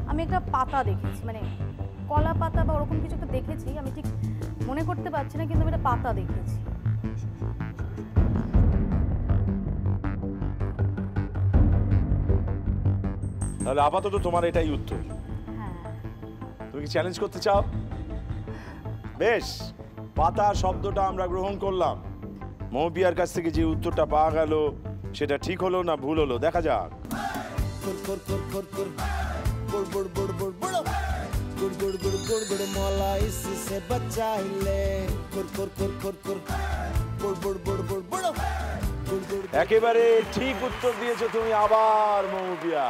আমি একটা পাতা দেখেছি, মানে কলা পাতা বা ওরকম কিছু একটা দেখেছি, আমি ঠিক মনে করতে পারছি না, কিন্তু আমি একটা পাতা দেখেছি। তাহলে আপাতত তোমার এটাই উত্তর। হ্যাঁ। তুমি কি চ্যালেঞ্জ করতে চাও? বেশ, পাতা শব্দটা আমরা গ্রহণ করলাম। মৌপিয়ার কাছ থেকে যে উত্তরটা পাওয়া গেল সেটা ঠিক হলো না ভুল হলো, দেখা যাক। একেবারে ঠিক উত্তর দিয়েছো তুমি আবার মৌপিয়া।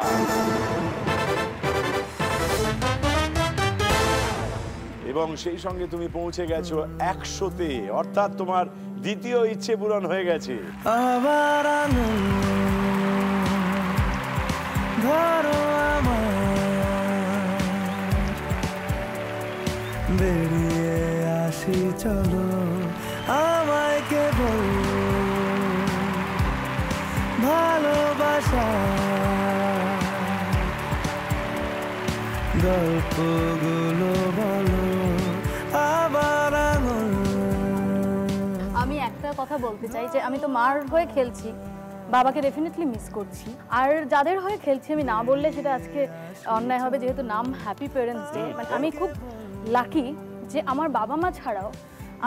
এবং সেই সঙ্গে তুমি পৌঁছে গেছো 100-তে, অর্থাৎ তোমার দ্বিতীয় ইচ্ছে পূরণ হয়ে গেছে। আবার ধরো আমার, বেরিয়ে আসি চলো, আমায় কেবল গল্পগুলো বলো আবার আঙুল। আমি একটা কথা বলতে চাই যে আমি তো মার হয়ে খেলছি, বাবাকে ডেফিনেটলি মিস করছি। আর যাদের হয়ে খেলছি আমি না বললে সেটা আজকে অন্যায় হবে, যেহেতু নাম হ্যাপি পেরেন্টস ডে। মানে আমি খুব লাকি যে আমার বাবা মা ছাড়াও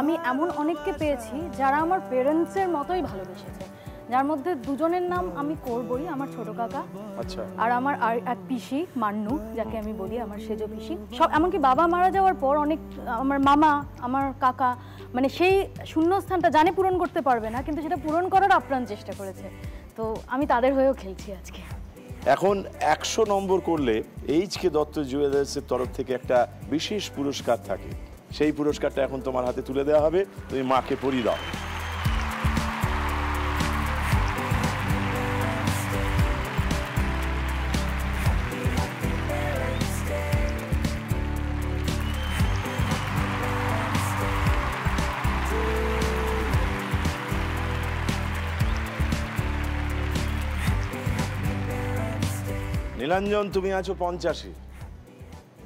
আমি এমন অনেককে পেয়েছি যারা আমার পেরেন্টসের মতোই ভালোবেসেছে, যার মধ্যে দুজনের নাম আমি করবই, আমার ছোট কাকা আচ্ছা আর আমার আর এক পিসি মান্নু, যাকে আমি বলি আমার সেজো পিসি। সব এমনকি বাবা মারা যাওয়ার পর অনেক আমার মামা, আমার কাকা, মানে সেই শূন্যস্থানটা জানে পূরণ করতে পারবে না, কিন্তু সেটা পূরণ করার আপ্রাণ চেষ্টা করেছে। তো আমি তাদের হয়েও খেলছি আজকে। এখন 100 নম্বর করলে এইচকে দত্ত জুয়েলার্সের তরফ থেকে একটা বিশেষ পুরস্কার থাকে, সেই পুরস্কারটা এখন তোমার হাতে তুলে দেওয়া হবে, তুমি মাকে পরিয়ে দাও। নীলাঞ্জন, তুমি আছো 85,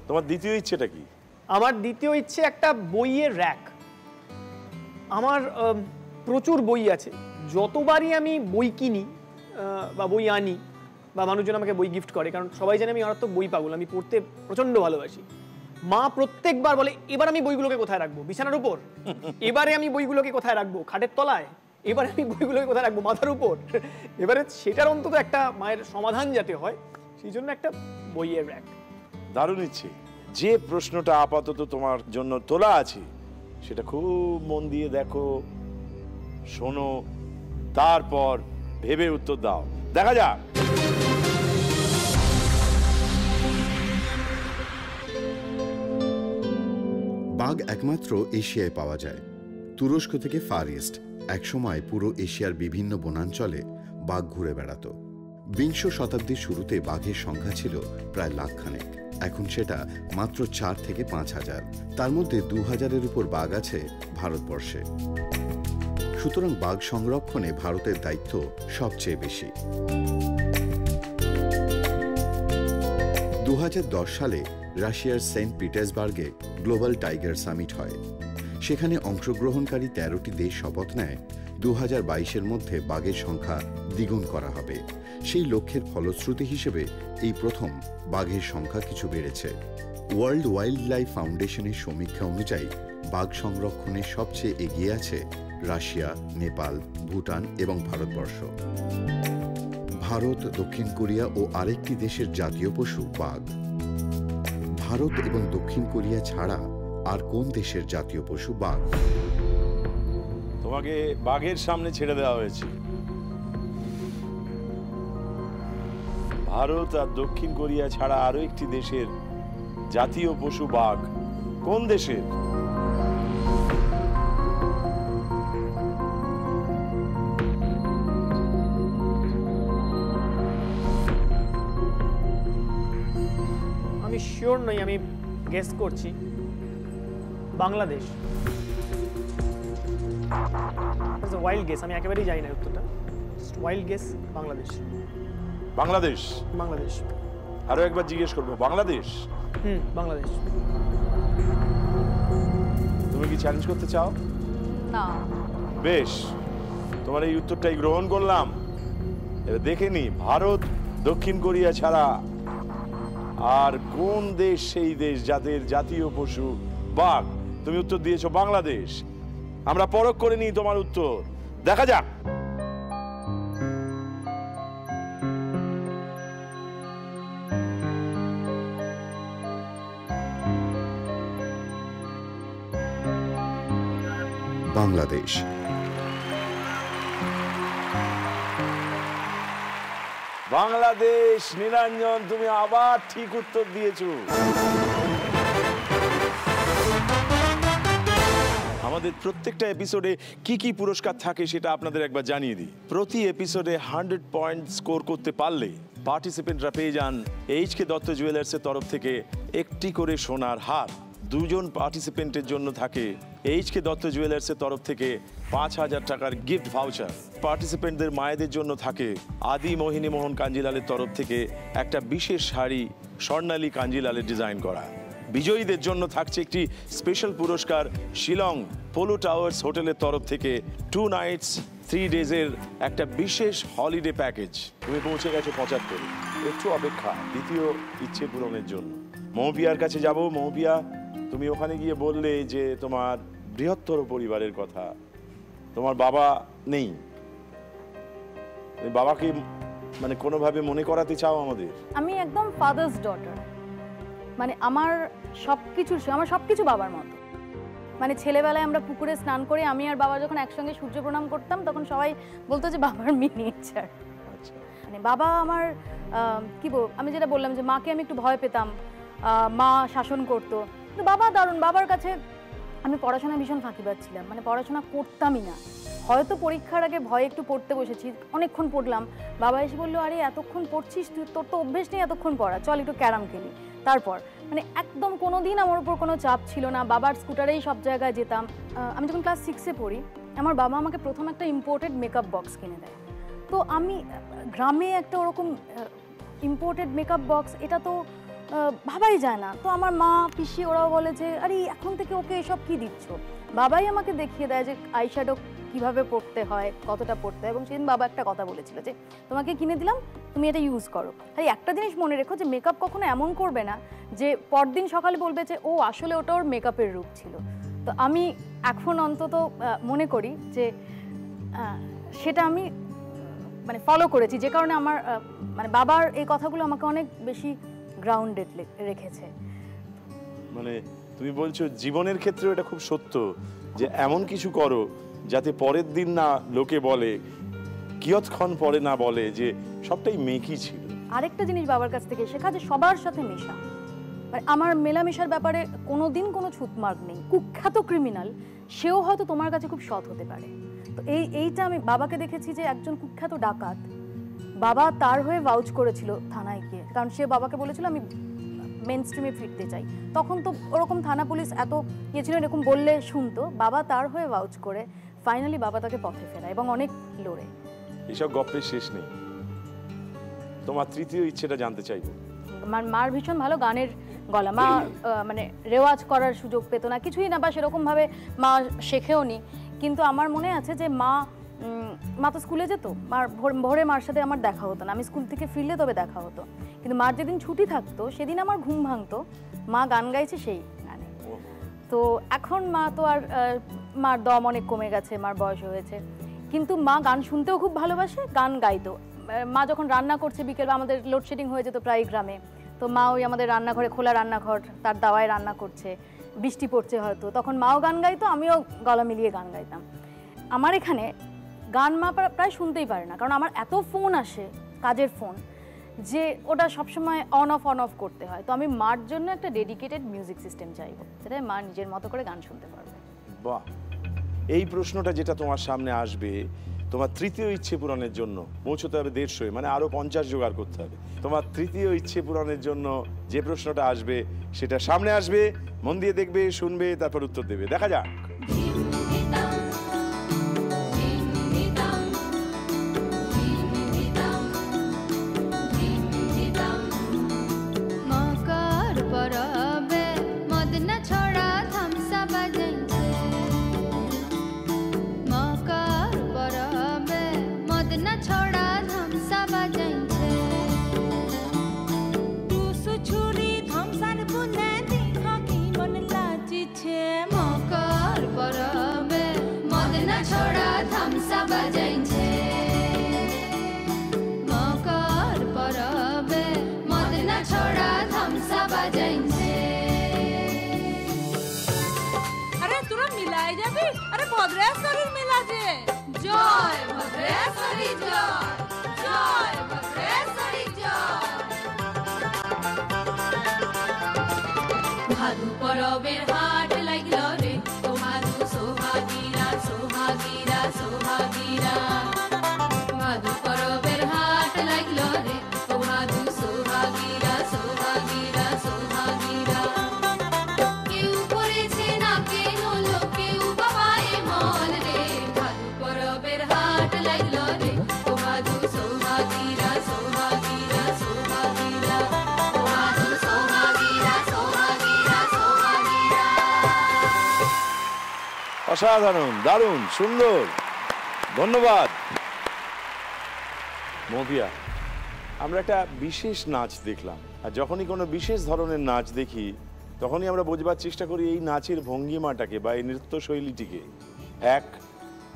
তোমার দ্বিতীয় ইচ্ছেটা কি? আমার দ্বিতীয় ইচ্ছে একটা বইয়ের র্যাক। আমার প্রচুর বই আছে, যতবারই আমি বই কিনি বা বই আনি বা মানুষজন আমাকে বই গিফট করে, কারণ সবাই জানে আমি মারাত্মক বই পাগল, আমি পড়তে প্রচণ্ড ভালোবাসি। মা প্রত্যেকবার বলে এবার আমি বইগুলোকে কোথায় রাখবো, বিছানার উপর, এবারে আমি বইগুলোকে কোথায় রাখবো, খাটের তলায়, এবারে আমি বইগুলোকে কোথায় রাখবো, মাথার উপর। এবারে সেটার অন্তত একটা মায়ের সমাধান যাতে হয়, সেই জন্য একটা বইয়ের র্যাক। দারুণ ইচ্ছে। যে প্রশ্নটা আপাতত তোমার জন্য তোলা আছে সেটা খুব মন দিয়ে দেখো, শোনো, তারপর ভেবে উত্তর দাও। দেখা যাক। বাঘ একমাত্র এশিয়ায় পাওয়া যায়, তুরস্ক থেকে ফার ইস্ট। একসময় পুরো এশিয়ার বিভিন্ন বনাঞ্চলে বাঘ ঘুরে বেড়াতো। বিংশ শতাব্দীর শুরুতে বাঘের সংখ্যা ছিল প্রায় লাখখানেক, এখন সেটা মাত্র 4 থেকে 5,000। তার মধ্যে 2,000-এর উপর বাঘ আছে ভারতবর্ষে। সুতরাং বাঘ সংরক্ষণে ভারতের দায়িত্ব সবচেয়ে বেশি। 2010 সালে রাশিয়ার সেন্ট পিটার্সবার্গে গ্লোবাল টাইগার সামিট হয়। সেখানে অংশগ্রহণকারী 13টি দেশ শপথ নেয় 2022-এর মধ্যে বাঘের সংখ্যা দ্বিগুণ করা হবে। সেই লক্ষ্যের ফলশ্রুতি হিসেবে এই প্রথম বাঘের সংখ্যা কিছু বেড়েছে। ওয়ার্ল্ড ওয়াইল্ড লাইফ ফাউন্ডেশনের সমীক্ষা অনুযায়ী বাঘ সংরক্ষণে সবচেয়ে এগিয়ে আছে রাশিয়া, নেপাল, ভুটান এবং ভারতবর্ষ। ভারত, দক্ষিণ কোরিয়া ও আরেকটি দেশের জাতীয় পশু বাঘ। ভারত এবং দক্ষিণ কোরিয়া ছাড়া আর কোন দেশের জাতীয় পশু বাঘ? তোমাকে বাঘের সামনে ছেড়ে দেওয়া হয়েছে। ভারত আর দক্ষিণ কোরিয়া ছাড়া আরো একটি দেশের জাতীয় পশু বাঘ। কোন দেশের? আমি শিওর নই, আমি গেস করছি বাংলাদেশ। ওয়াইল্ড গেস, আমি একেবারেই জানি না উত্তরটা। Wild guess Bangladesh. বাংলাদেশ? বাংলাদেশ। আরো একবার জিজ্ঞেস করবো, বাংলাদেশ? বাংলাদেশ। তুমি কি চ্যালেঞ্জ করতে চাও? না। বেশ, তোমার এই উত্তরটাই গ্রহণ করলাম। এবার দেখে নি ভারত, দক্ষিণ কোরিয়া ছাড়া আর কোন দেশ সেই দেশ যাদের জাতীয় পশু বাঘ। তুমি উত্তর দিয়েছো বাংলাদেশ। আমরা পরখ করে নিই তোমার উত্তর, দেখা যাক। বাংলাদেশ। বাংলাদেশ। নীলাঞ্জন, তুমি আবার ঠিক উত্তর দিয়েছো। আমাদের প্রত্যেকটা এপিসোডে কি কি পুরস্কার থাকে সেটা আপনাদের একবার জানিয়ে দিই। প্রতি এপিসোডে 100 পয়েন্ট স্কোর করতে পারলে পার্টিসিপেন্টরা পেয়ে যান এইচকে দত্ত জুয়েলার্সের তরফ থেকে একটি করে সোনার হার। 2জন পার্টিসিপেন্টের জন্য থাকে এইচকে দত্ত জুয়েলার্সের তরফ থেকে 5,000 টাকার গিফট ভাউচার। পার্টিসিপেন্টদের মায়েদের জন্য থাকে আদি মোহিনী মোহন কাঞ্জিলালের তরফ থেকে একটা বিশেষ শাড়ি স্বর্ণালী কাঞ্জিলালের ডিজাইন করা। বিজয়ীদের জন্য থাকছে একটি স্পেশাল পুরস্কার শিলং পোলো টাওয়ার্স হোটেলের তরফ থেকে 2 নাইটস 3 ডেজের একটা বিশেষ হলিডে প্যাকেজ। তুমি পৌঁছে গেছো 75, একটু অপেক্ষা দ্বিতীয় ইচ্ছে পূরণের জন্য। মৌপিয়ার কাছে যাব। মৌপিয়া, তুমি ওখানে গিয়ে বললে যে তোমার বৃহত্তর পরিবারের কথা, তোমার বাবা নেই, বাবাকে মানে কোনোভাবে মনে করাতে চাও আমাদের? আমি একদম ফাদার্স ডটার, মানে আমার সবকিছু বাবার মতো। মানে ছেলেবেলায় আমরা পুকুরে স্নান করে আমি আর বাবা যখন একসঙ্গে সূর্য প্রণাম করতাম তখন সবাই বলতো যে বাবার মিনিয়েচার। মানে বাবা আমার কি আমি যেটা বললাম যে মাকে আমি একটু ভয় পেতাম, মা শাসন করতো, কিন্তু বাবা দারুণ। বাবার কাছে আমি পড়াশোনা ভীষণ ফাঁকিবাজ ছিলাম, মানে পড়াশোনা করতামই না। হয়তো পরীক্ষার আগে ভয়ে একটু পড়তে বসেছি, অনেকক্ষণ পড়লাম, বাবা এসে বললো আরে এতক্ষণ পড়ছিস তুই, তোর তো অভ্যেস নেই এতক্ষণ পড়া, চল একটু ক্যারাম খেলি। তারপর মানে একদম কোনো দিন আমার উপর কোনো চাপ ছিল না, বাবার স্কুটারেই সব জায়গায় যেতাম। আমি যখন ক্লাস 6-এ পড়ি আমার বাবা আমাকে প্রথম একটা ইম্পোর্টেড মেকআপ বক্স কিনে দেয়। তো আমি গ্রামে একটা ওরকম ইম্পোর্টেড মেকআপ বক্স, এটা তো ভাবাই যায় না। তো আমার মা পিসি ওরাও বলে যে আরে এখন থেকে ওকে এসব কি দিচ্ছ। বাবাই আমাকে দেখিয়ে দেয় যে আইশ্যাডো কিভাবে পড়তে হয়, কতটা পড়তে হয়। এবং সেদিন বাবা একটা কথা বলেছিল যে তোমাকে কিনে দিলাম, তুমি এটা ইউজ করো। আর একটা জিনিস মনে রেখো যে মেকআপ কখনো এমন করবে না যে পরদিন সকালে বলবে যে ও আসলে ওটা ওর মেকআপের রূপ ছিল। তো আমি এখন অন্তত মনে করি যে সেটা আমি মানে ফলো করেছি, যে কারণে আমার মানে বাবার এই কথাগুলো আমাকে অনেক বেশি গ্রাউন্ডেড রেখেছে। মানে তুমি বলছো জীবনের ক্ষেত্রে এটা খুব সত্য যে এমন কিছু করো যাতে পরের দিন না লোকে বলে, কিয়ৎক্ষণ পরে না বলে যে সবটাই মেকি ছিল। আরেকটা জিনিস বাবার কাছ থেকে শেখা যে সবার সাথে মেশা। মানে আমার মেলামেশার ব্যাপারে কোনোদিন কোনো ছুতমার্ক নেই। কুখ্যাত ক্রিমিনাল সেও হয়তো তোমার কাছে খুব সৎ হতে পারে। তো এইটা আমি বাবাকে দেখেছি যে একজন কুখ্যাত ডাকাত, বাবা তার হয়ে ভাউচ করেছিল থানায় গিয়ে, কারণ সে বাবাকে বলেছিল আমি মেন স্ট্রিমে ফিরতে চাই। তখন তো ওরকম থানা পুলিশ এত ইয়ে ছিল, এরকম বললে শুনতো। বাবা তার হয়ে ভাউচ করে ফাইনালি বাবা তাকে পথে ফেরায় এবং অনেক লড়ে। এসব গল্পের শেষ নেই। তোমার তৃতীয় ইচ্ছেটা জানতে চাইবো। মার ভীষণ ভালো গানের গলা, মা মানে রেওয়াজ করার সুযোগ পেতো না, কিছুই না, বা সেরকম ভাবে মা শেখেও নি। কিন্তু আমার মনে আছে যে মা তো স্কুলে যেত, মার ভোরে মার সাথে আমার দেখা হতো না, আমি স্কুল থেকে ফিরলে তবে দেখা হতো। কিন্তু মার যেদিন ছুটি থাকতো সেদিন আমার ঘুম ভাঙতো, মা গান গাইছে সেই গানে। তো এখন মা তো আর মার দম অনেক কমে গেছে, মার বয়স হয়েছে, কিন্তু মা গান শুনতেও খুব ভালোবাসে, গান গাইতো। মা যখন রান্না করছে বিকেল, আমাদের লোডশেডিং হয়ে যেত প্রায় গ্রামে, তো মা ওই আমাদের রান্নাঘরে, খোলা রান্নাঘর, তার দাওয়ায় রান্না করছে, বৃষ্টি পড়ছে হয়তো, তখন মাও গান গাইতো, আমিও গলা মিলিয়ে গান গাইতাম। আমার এখানে গান মা প্রায় শুনতেই পারে না, কারণ আমার এত ফোন আসে, কাজের ফোন, যে ওটা সবসময় অন অফ করতে হয়। তো আমি মার জন্য একটা ডেডিকেটেড মিউজিক সিস্টেম চাইবো, যেটা মা নিজের মতো করে গান শুনতে পারবে। বাহ, এই প্রশ্নটা যেটা তোমার সামনে আসবে, তোমার তৃতীয় ইচ্ছে পূরণের জন্য পৌঁছতে হবে 150, মানে আরো 50 জোগাড় করতে হবে। তোমার তৃতীয় ইচ্ছে পূরণের জন্য যে প্রশ্নটা আসবে সেটা সামনে আসবে, মন দিয়ে দেখবে, শুনবে, তারপর উত্তর দেবে। দেখা যাক। ভদ্রেশ্বরীর মেলা যে, জয় ভদ্রেশ্বরী জয়, জয় ভদ্রেশ্বরী জয়। ভাদু পরবের হাট লাগল রে, ও ভাদু সোহাগীরা সোহাগীরা সোহাগীরা। ভাদু পরবের হাট লাগল রে, ও ভাদু সোহাগীরা সোহাগীরা সোহাগীরা। কেউ করেছে না কেন, কেউ অসাধারণ, দারুণ, সুন্দর, ধন্যবাদ। মৌপিয়া, আমরা একটা বিশেষ নাচ দেখলাম, আর যখনই কোনো বিশেষ ধরনের নাচ দেখি তখনই আমরা বোঝবার চেষ্টা করি এই নাচের ভঙ্গিমাটাকে বা এই নৃত্যশৈলীটিকে। এক,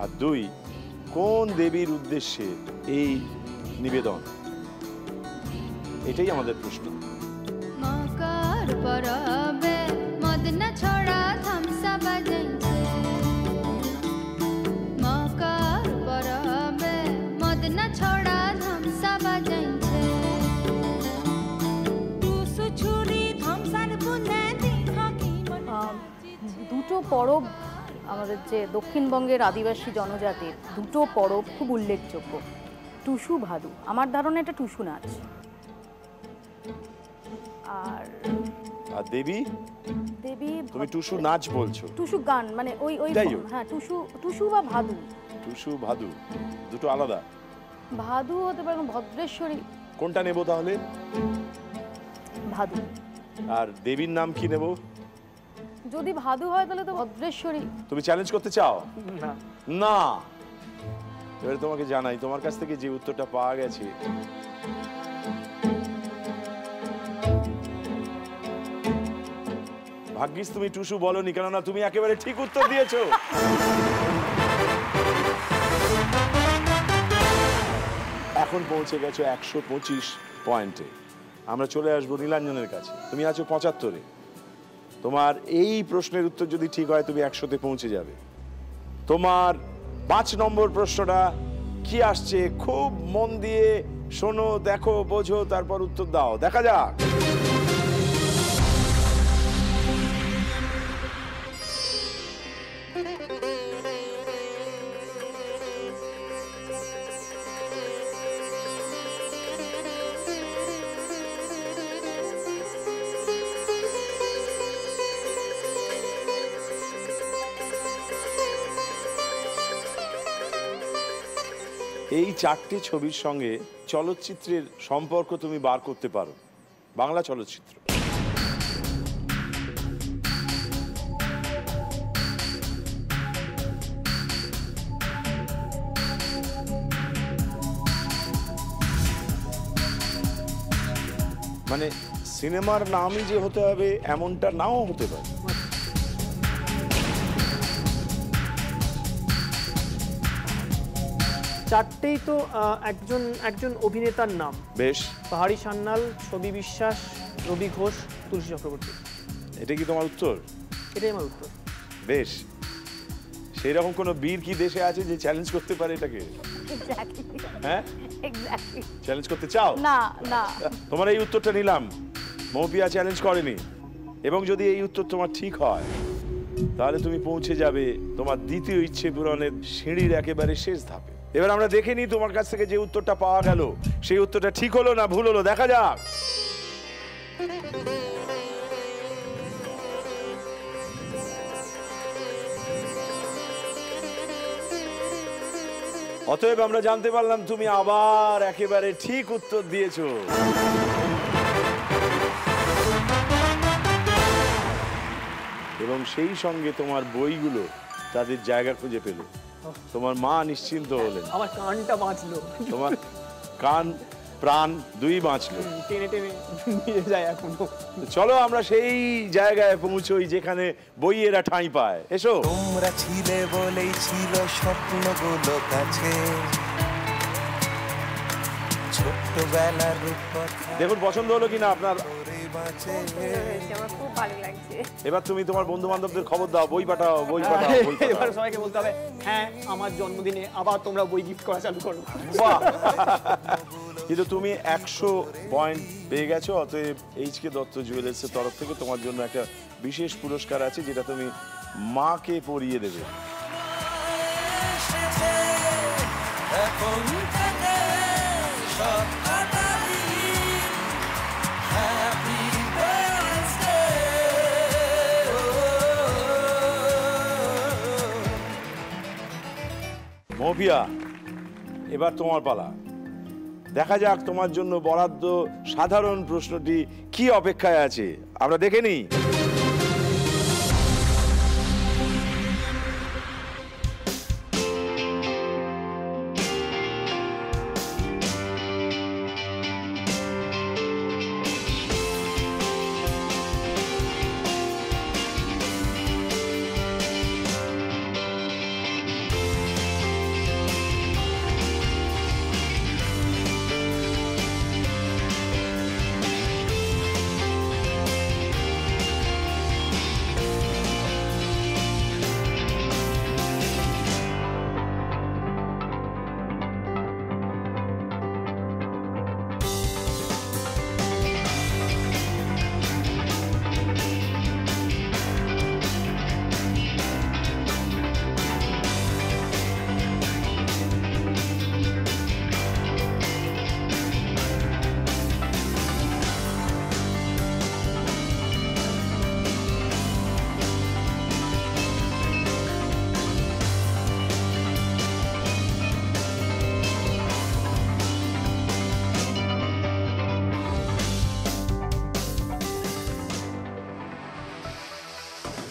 আর দুই, কোন দেবীর উদ্দেশ্যে এই নিবেদন, এটাই আমাদের প্রশ্ন। মকর পরবে মদনা ছড়া থামসা বাজছে, মকর পরবে মদনা ছড়া থামসা বাজছে, টুসু ছুরি থামসার বুনে দেখা কি দুটো পরব আমাদের যে দক্ষিণবঙ্গের আদিবাসী জনজাতির দুটো পরব খুব উল্লেখযোগ্য, টুসু ভাদু। আমার ধারণা এটা টুসু নাচ। আর দেবী, দেবী তুমি টুসু নাচ বলছো? টুসু গান, মানে ওই ওই হ্যাঁ, টুসু বা ভাদু। টুসু ভাদু দুটো আলাদা। ভাদু হতে পারে ভদ্রেশ্বরী। কোনটা নেব তাহলে? ভাদু। আর দেবীর নাম কি নেব? যদি ভাদু হয় তাহলে তো ভদ্রেশ্বরী। তুমি চ্যালেঞ্জ করতে চাও? না না। এবারে তোমাকে জানাই, তোমার কাছ থেকে যে উত্তরটা পাওয়া গেছে ভাগ্যিস তুমি টুসু বলনি, কেননা তুমি একেবারে ঠিক উত্তর দিয়েছো। এখন পৌঁছে গেছো 125 পয়েন্টে। আমরা চলে আসবো নীলাঞ্জনের কাছে। তুমি আছো 75-এ। তোমার এই প্রশ্নের উত্তর যদি ঠিক হয় তুমি 100-তে পৌঁছে যাবে। তোমার 5 নম্বর প্রশ্নটা কি আসছে খুব মন দিয়ে শোনো, দেখো, বোঝো, তারপর উত্তর দাও। দেখা যাক। এই 4টে ছবির সঙ্গে চলচ্চিত্রের সম্পর্ক তুমি বার করতে পারো। বাংলা চলচ্চিত্র। মানে সিনেমার নামই যে হতে হবে এমনটা নাও হতে পারে। চারটেই তো একজন একজন অভিনেতার নাম। বেশ। পাহাড়ি সান্যাল, ছবি বিশ্বাস, রবি ঘোষ, তুলসী চক্রবর্তী। এটা কি তোমার উত্তর? এটাই আমার উত্তর। বেশ। সেই রকম কোনো বীর কি দেশে আছে যে চ্যালেঞ্জ করতে পারে এটাকে? হ্যাঁ, চ্যালেঞ্জ করতে চাও? না না, তোমার এই উত্তরটা নিলাম। মৌপিয়া চ্যালেঞ্জ করেনি, এবং যদি এই উত্তর তোমার ঠিক হয় তাহলে তুমি পৌঁছে যাবে তোমার দ্বিতীয় ইচ্ছে পূরণের সিঁড়ির একেবারে শেষ ধাপে। এবার আমরা দেখে নিই তোমার কাছ থেকে যে উত্তরটা পাওয়া গেল সেই উত্তরটা ঠিক হলো না ভুল হলো। দেখা যাক। অতএব আমরা জানতে পারলাম তুমি আবার একেবারে ঠিক উত্তর দিয়েছো। এবং সেই সঙ্গে তোমার বইগুলো তাদের জায়গা খুঁজে পেল। তোমার মা নিশ্চিন্ত হলেন। আমার কানটা বাঁচলো। তোমার কান প্রাণ দুই বাঁচলো। টেনে টেনে নিয়ে যায় এখনো। চলো আমরা সেই জায়গায় পৌঁছই যেখানে বইয়েরা ঠাঁই পায়। এসো। তোমরা ছিলে বলেই ছিল স্বপ্নগুলো কাছে, ছোট্টবেলার রূপকথা। দেখুন পছন্দ হলো কিনা আপনার? আমার খুব ভালো লাগছে। এবার তুমি তোমার বন্ধু বান্ধবদের খবর দাও, বই পাঠাও, বই পাঠাও, বই পাঠাও। এবার সবাইকে বলতে হবে, হ্যাঁ আমার জন্মদিনে আবার তোমরা বই গিফট করা চালু করো। বাহ! কিন্তু তুমি 100 পয়েন্ট পেয়ে গেছো। অতএব এইচকে দত্ত জুয়েলার্সের তরফ থেকে তোমার জন্য একটা বিশেষ পুরস্কার আছে, যেটা তুমি মাকে পরিয়ে দেবে। মৌপিয়া, এবার তোমার পালা। দেখা যাক তোমার জন্য বরাদ্দ সাধারণ প্রশ্নটি কি অপেক্ষায় আছে, আমরা দেখে নিই।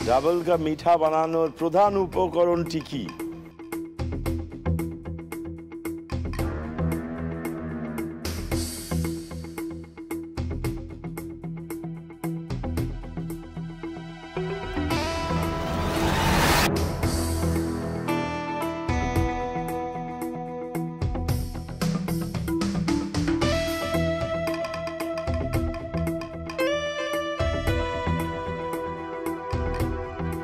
ডাবল কা মিঠা বানানোর প্রধান উপকরণটি কি?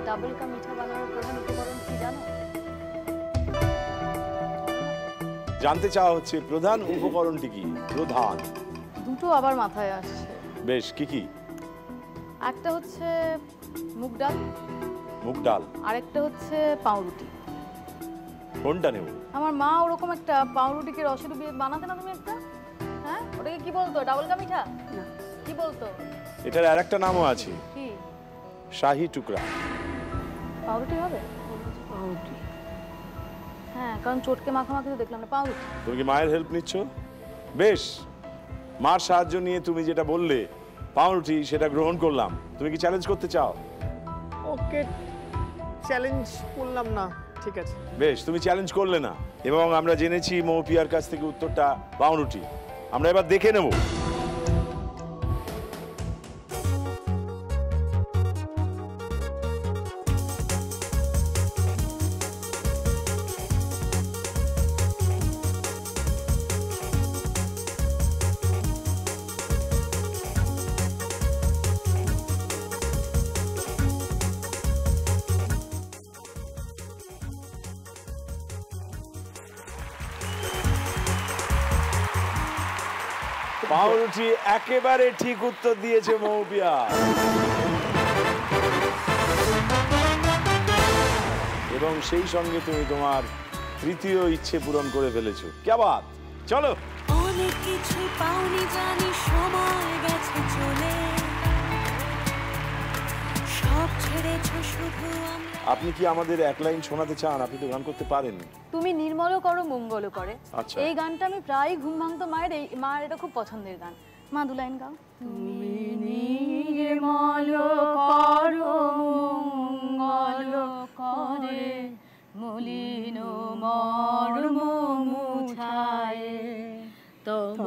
ডাবল কা মিঠা বানানোর প্রধান উপকরণ কি জানো? জানতে চাওয়া হচ্ছে প্রধান উপকরণটি কি? প্রধান দুটো আবার মাথায় আসছে। বেশ, কি কি? একটা হচ্ছে মুগ ডাল, মুগ ডাল, আরেকটা হচ্ছে পাউরুটি। কোনটা নেব? আমার মা ওরকম একটা পাউরুটিকে রসে ডুবিয়ে বানাতে না তুমি একটা, হ্যাঁ ওটাকে কি বলতো? ডাবল কা মিঠা না, কি বলতো? এটার আরেকটা নামও আছে, কি? শাহী টুকরা। পাউরুটি হবে? পাউরুটি, হ্যাঁ, কারণ চটকে মাখামাখি তো দেখলাম না। পাউরুটি। তুমি কি মায়ের হেল্প নিচ্ছ? বেশ, মার সাহায্য নিয়ে তুমি যেটা বললে পাউরুটি, সেটা গ্রহণ করলাম। তুমি কি চ্যালেঞ্জ করতে চাও? ওকে, চ্যালেঞ্জ করলাম না, ঠিক আছে। বেশ, তুমি চ্যালেঞ্জ করলে না, এবং আমরা জেনেছি মৌপিয়ার কাছ থেকে উত্তরটা পাউরুটি। আমরা এবার দেখে নেব। পাউরুটি একেবারে ঠিক উত্তর দিয়েছে মৌপিয়া, এবং সেই সঙ্গে তুমি তোমার তৃতীয় ইচ্ছে পূরণ করে ফেলেছো। क्या बात! চলো। অনেক কিছু পাওনি জানি, সময় গেছে চলে, সব ছেড়েছো শুধু আমরা। আপনি কি আমাদের এক লাইন শোনাতে চান? আপনি তো গান করতে পারেন। তুমি নির্মল করো মঙ্গল করে। আচ্ছা। এই গানটা আমি প্রায় ঘুম ভাঙতো মায়ের, মায়ের এটা খুব পছন্দের গান। মা দু লাইন গাও। তুমি নির্মল করো মঙ্গল করে, মলিন মর্ম মুছায়, তব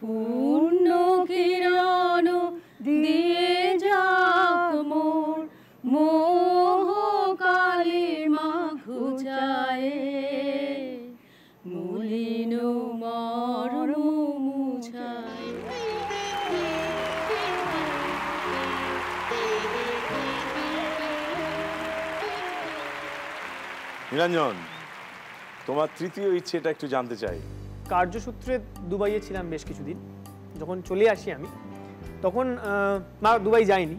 পূর্ণ কিরণ দিয়ে যাক মোর মোহ কালিমা ঘুচায়, মলিন মর্ম মুছায়। নিরঞ্জন, তোমার তৃতীয় ইচ্ছেটা একটু জানতে চাই। কার্যসূত্রে দুবাইয়ে ছিলাম বেশ কিছুদিন। যখন চলে আসি আমি, তখন মা দুবাই যায়নি,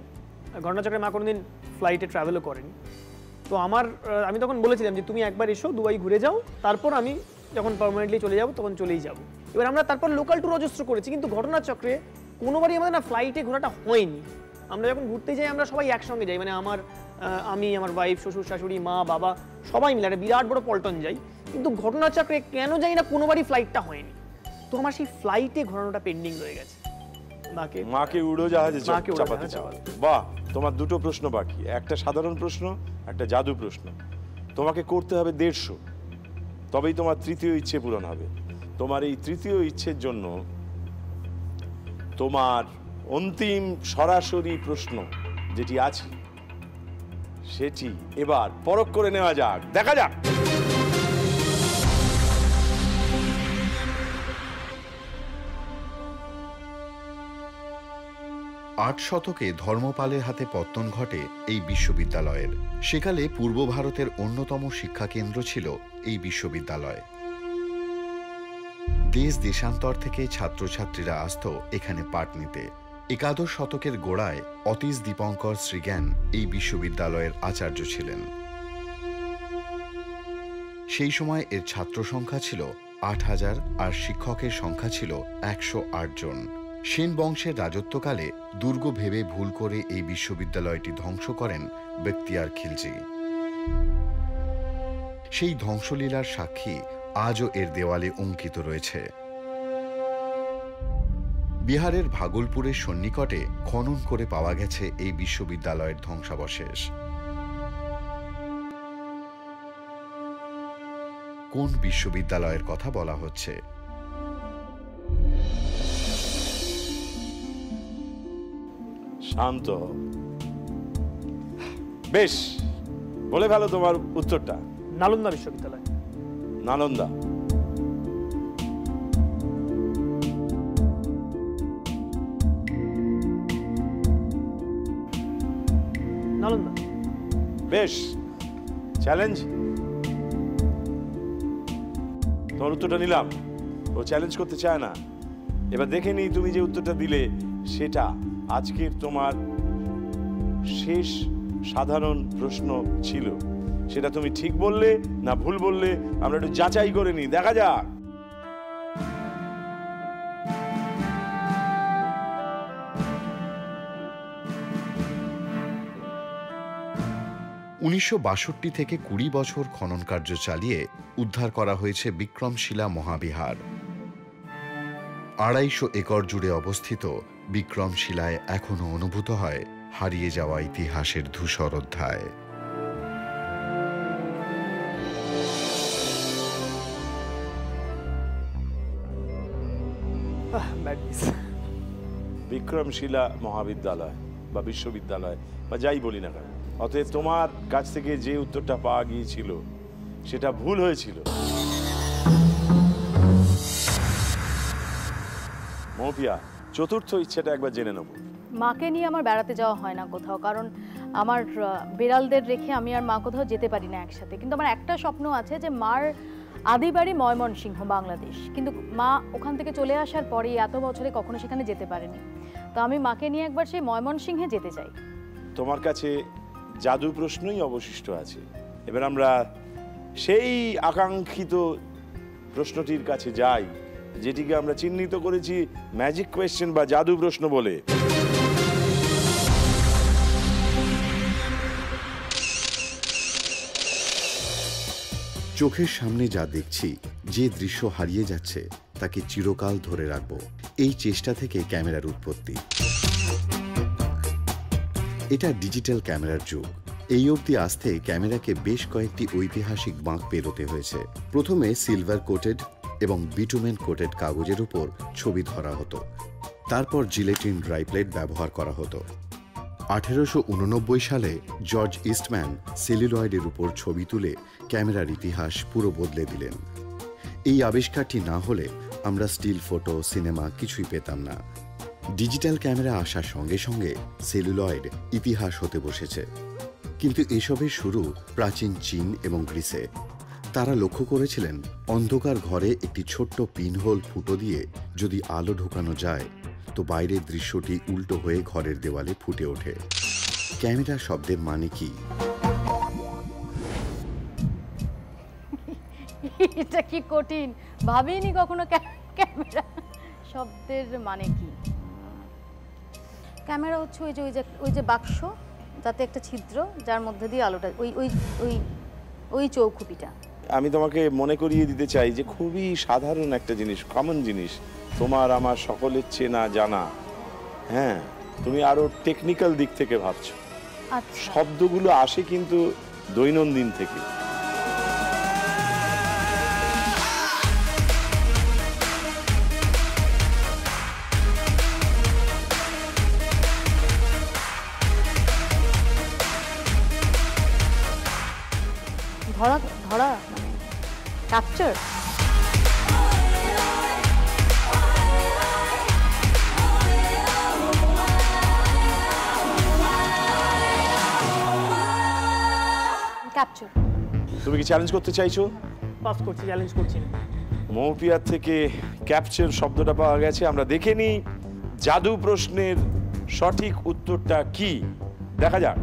ঘটনাচক্রে মা কোনোদিন ফ্লাইটে ট্রাভেলও করেনি। তো আমি তখন বলেছিলাম যে তুমি একবার এসো, দুবাই ঘুরে যাও, তারপর আমি যখন পার্মানেন্টলি চলে যাব তখন চলেই যাব। এবার আমরা তারপর লোকাল ট্যুর অজস্র করেছি, কিন্তু ঘটনাচক্রে কোনোবারই আমাদের না ফ্লাইটে ঘোরাটা হয়নি। আমরা যখন ঘুরতে যাই আমরা সবাই একসঙ্গে যাই, মানে আমি, আমার ওয়াইফ, শ্বশুর শাশুড়ি, মা, বাবা সবাই মিলে একটা বিরাট বড় পল্টন যাই, কিন্তু ঘটনাচক্রে কেন যাই না কোনোবারই ফ্লাইটটা হয়নি। তো আমার সেই ফ্লাইটে ঘোরানোটা পেন্ডিং রয়ে গেছে। মাকে উড়োজাহাজে চাপাতে চাও। বাহ, তোমার দুটো প্রশ্ন বাকি, একটা সাধারণ প্রশ্ন, একটা জাদু প্রশ্ন। তোমাকে করতে হবে 150, তবেই তোমার তৃতীয় ইচ্ছে পূরণ হবে। তোমার এই তৃতীয় ইচ্ছের জন্য তোমার অন্তিম সরাসরি প্রশ্ন যেটি আছে সেটি এবার পরখ করে নেওয়া যাক, দেখা যাক। আট শতকে ধর্মপালের হাতে পত্তন ঘটে এই বিশ্ববিদ্যালয়ের। সেকালে পূর্ব ভারতের অন্যতম শিক্ষাকেন্দ্র ছিল এই বিশ্ববিদ্যালয়। দেশ দেশান্তর থেকে ছাত্রছাত্রীরা আসত এখানে পাঠ নিতে। একাদশ শতকের গোড়ায় অতীশ দীপঙ্কর শ্রীজ্ঞান এই বিশ্ববিদ্যালয়ের আচার্য ছিলেন। সেই সময় এর ছাত্র সংখ্যা ছিল ৮,০০০ আর শিক্ষকের সংখ্যা ছিল ১০৮ জন। সেন বংশের রাজত্বকালে দুর্গ ভেবে ভুল করে এই বিশ্ববিদ্যালয়টি ধ্বংস করেন বখতিয়ার খিলজি। সেই ধ্বংসলীলার সাক্ষী আজও এর দেওয়ালে অঙ্কিত রয়েছে। বিহারের ভাগলপুরের সন্নিকটে খনন করে পাওয়া গেছে এই বিশ্ববিদ্যালয়ের ধ্বংসাবশেষ। কোন বিশ্ববিদ্যালয়ের কথা বলা হচ্ছে? শান্ত হও। বেশ, বলে ফেলো তোমার উত্তরটা। নালন্দা বিশ্ববিদ্যালয়। নালন্দা। নালন্দা। বেশ, চ্যালেঞ্জ। তোমার উত্তরটা নিলাম। ও চ্যালেঞ্জ করতে চায় না। এবার দেখে নিই তুমি যে উত্তরটা দিলে সেটা আজকের তোমার শেষ সাধারণ প্রশ্ন ছিল। সেটা তুমি ঠিক বললে না ভুল বললে আমরা একটু যাচাই করে নিই, দেখা যাক। উনিশশো ৬২ থেকে ২০ বছর খনন কার্য চালিয়ে উদ্ধার করা হয়েছে বিক্রমশিলা মহাবিহার। ২৫০ একর জুড়ে অবস্থিত বিক্রমশিলায় এখনো অনুভূত হয় হারিয়ে যাওয়া ইতিহাসের ধূসর অধ্যায়। বিক্রমশিলা মহাবিদ্যালয় বা বিশ্ববিদ্যালয় বা যাই বলি না কেন, অতএব তোমার কাছ থেকে যে উত্তরটা পাওয়া গিয়েছিল সেটা ভুল হয়েছিল। মৌপিয়া, চতুর্থ ইচ্ছেটা একবার জেনে নেব। মাকে নিয়ে আমার বেড়াতে যাওয়া হয় না কোথাও, কারণ আমার বিড়ালদের রেখে আমি আর মা কোথাও যেতে পারি না একসাথে। কিন্তু আমার একটা স্বপ্ন আছে যে মার আদি বাড়ি ময়মনসিংহ, বাংলাদেশ, কিন্তু মা ওখান থেকে চলে আসার পরে এত বছরে কখনো সেখানে যেতে পারেনি। তো আমি মাকে নিয়ে একবার সেই ময়মনসিংহে যেতে চাই। তোমার কাছে জাদু প্রশ্নই অবশিষ্ট আছে। এবার আমরা সেই আকাঙ্ক্ষিত প্রশ্নটির কাছে যাই, যেটিকে আমরা চিহ্নিত করেছি ম্যাজিক কোয়েশ্চেন বা জাদু প্রশ্ন বলে। চোখের সামনে যা দেখছি, যে দৃশ্য হারিয়ে যাচ্ছে তাকে চিরকাল ধরে রাখব, এই চেষ্টা থেকে ক্যামেরার উৎপত্তি। এটা ডিজিটাল ক্যামেরার যুগ। এই অবধি আসতে ক্যামেরাকে বেশ কয়েকটি ঐতিহাসিক বাঁক পেরোতে হয়েছে। প্রথমে সিলভার কোটেড এবং বিটুমেন কোটেড কাগজের উপর ছবি ধরা হতো। তারপর জিলেটিন ড্রাই প্লেট ব্যবহার করা হতো। 1889 সালে জর্জ ইস্টম্যান সেলুলয়েডের উপর ছবি তুলে ক্যামেরার ইতিহাস পুরো বদলে দিলেন। এই আবিষ্কারটি না হলে আমরা স্টিল ফটো, সিনেমা কিছুই পেতাম না। ডিজিটাল ক্যামেরা আসার সঙ্গে সঙ্গে সেলুলয়েড ইতিহাস হতে বসেছে। কিন্তু এসবের শুরু প্রাচীন চীন এবং গ্রিসে। তারা লক্ষ্য করেছিলেন অন্ধকার ঘরে একটি ছোট্ট পিনহোল ফুটো দিয়ে যদি আলো ঢোকানো যায় তো বাইরের দৃশ্যটি উল্টো হয়ে ঘরের দেওয়ালে ফুটে ওঠে। ক্যামেরা শব্দের মানে কি? এটা কি কঠিন, ভাবিনি কখনো ক্যামেরা শব্দের মানে কি। ক্যামেরা হচ্ছে ওই যে বাক্স, তাতে একটা ছিদ্র যার মধ্যে দিয়ে আলোটা, ওই চৌখুপিটা। আমি তোমাকে মনে করিয়ে দিতে চাই যে খুবই সাধারণ একটা জিনিস, কমন জিনিস, তোমার আমার সকলের চেনা জানা। হ্যাঁ, তুমি আরো টেকনিক্যাল দিক থেকে ভাবছো। শব্দগুলো আসে কিন্তু দৈনন্দিন থেকে। ধরা মানে ক্যাপচার। ক্যাপচার। তুমি কি চ্যালেঞ্জ করতে চাইছো? পাস করছি, চ্যালেঞ্জ করছি না। মৌপিয়ার থেকে ক্যাপচার শব্দটা পাওয়া গেছে। আমরা দেখে নিই জাদু প্রশ্নের সঠিক উত্তরটা কি, দেখা যাক।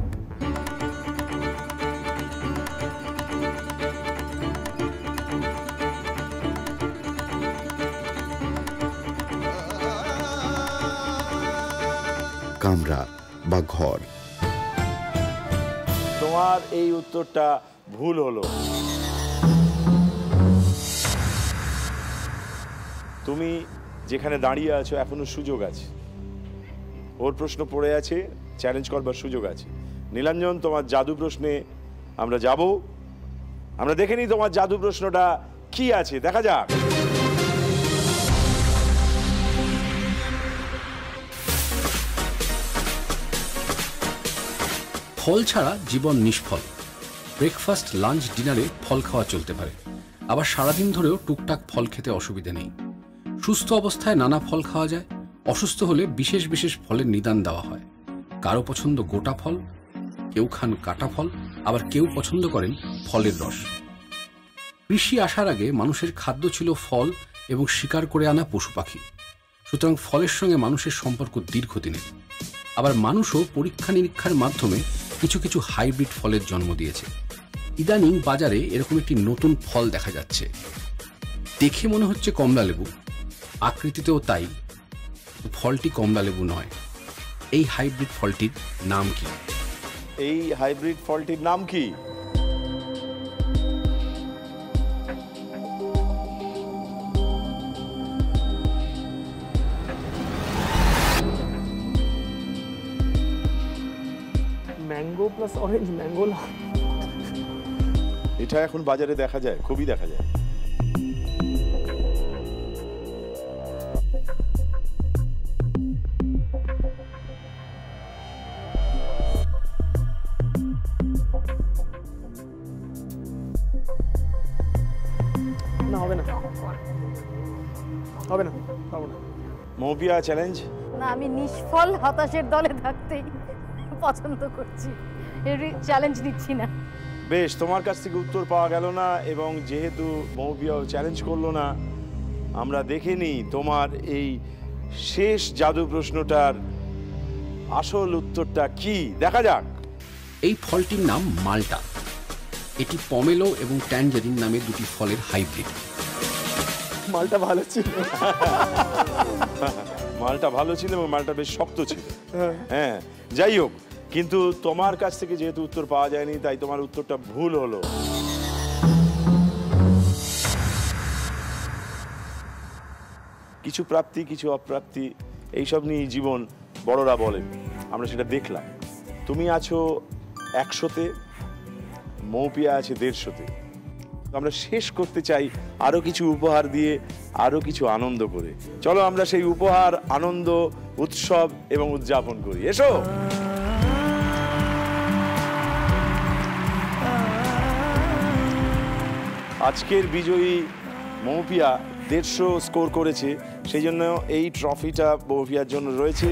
কামরা বা ঘর। তোমার এই উত্তরটা ভুল হলো। তুমি যেখানে দাঁড়িয়ে আছো এখনো সুযোগ আছে। ওর প্রশ্ন পড়ে আছে, চ্যালেঞ্জ করবার সুযোগ আছে। নীলাঞ্জন, তোমার জাদু প্রশ্নে আমরা যাব। আমরা দেখে নিই তোমার জাদু প্রশ্নটা কি আছে দেখা যাক। ফল ছাড়া জীবন নিষ্ফল। ব্রেকফাস্ট, লাঞ্চ, ডিনারে ফল খাওয়া চলতে পারে, আবার সারাদিন ধরেও টুকটাক ফল খেতে অসুবিধে নেই। সুস্থ অবস্থায় নানা ফল খাওয়া যায়, অসুস্থ হলে বিশেষ বিশেষ ফলের নিদান দেওয়া হয়। কারো পছন্দ গোটা ফল, কেউ খান কাটা ফল, আবার কেউ পছন্দ করেন ফলের রস। কৃষি আসার আগে মানুষের খাদ্য ছিল ফল এবং শিকার করে আনা পশু পাখি, সুতরাং ফলের সঙ্গে মানুষের সম্পর্ক দীর্ঘদিনের। আবার মানুষও পরীক্ষা নিরীক্ষার মাধ্যমে কিছু কিছু হাইব্রিড ফলের জন্ম দিয়েছে। ইদানিং বাজারে এরকম একটি নতুন ফল দেখা যাচ্ছে। দেখে মনে হচ্ছে কমলা লেবু, আকৃতিতেও তাই, ফলটি কমলা লেবু নয়। এই হাইব্রিড ফলটির নাম কি? এই হাইব্রিড ফলটির নাম কি? Mango plus orange, mango. এটা এখন বাজারে দেখা যায়, খুবই দেখা যায়। না, হবে না, হবে না, পাবো না। মৌপিয়া চ্যালেঞ্জ? না, আমি নিষ্ফল হতাশের দলে থাকতেই পছন্দ করছি, এর চ্যালেঞ্জ দিচ্ছি না। বেশ, তোমার কাছ থেকে উত্তর পাওয়া গেল না, এবং যেহেতু মৌপিয়াও চ্যালেঞ্জ করলো না, আমরা দেখে নিই তোমার এই শেষ জাদু প্রশ্নটার আসল উত্তরটা কি। দেখা যাক। এই ফলটির নাম মাল্টা। এটি পমেলো এবং ট্যাঞ্জারিন নামে দুটি ফলের হাইব্রিড। মালটা ভালো ছিল। মালটা ভালো ছিল এবং মালটা বেশ শক্ত ছিল। হ্যাঁ, যাই হোক, কিন্তু তোমার কাছ থেকে যেহেতু উত্তর পাওয়া যায়নি, তাই তোমার উত্তরটা ভুল হলো। কিছু প্রাপ্তি, কিছু অপ্রাপ্তি, এইসব নিয়ে জীবন, বড়রা বলেন। আমরা সেটা দেখলাম। তুমি আছো 100-তে, মৌপিয়া আছে 150-তে। আমরা শেষ করতে চাই আরো কিছু উপহার দিয়ে, আরো কিছু আনন্দ করে। চলো আমরা সেই উপহার, আনন্দ, উৎসব এবং উদযাপন করি। এসো। আজকের বিজয়ী মৌপিয়া 150 স্কোর করেছে, সেই জন্য এই ট্রফিটা মৌপিয়ার জন্য রয়েছে।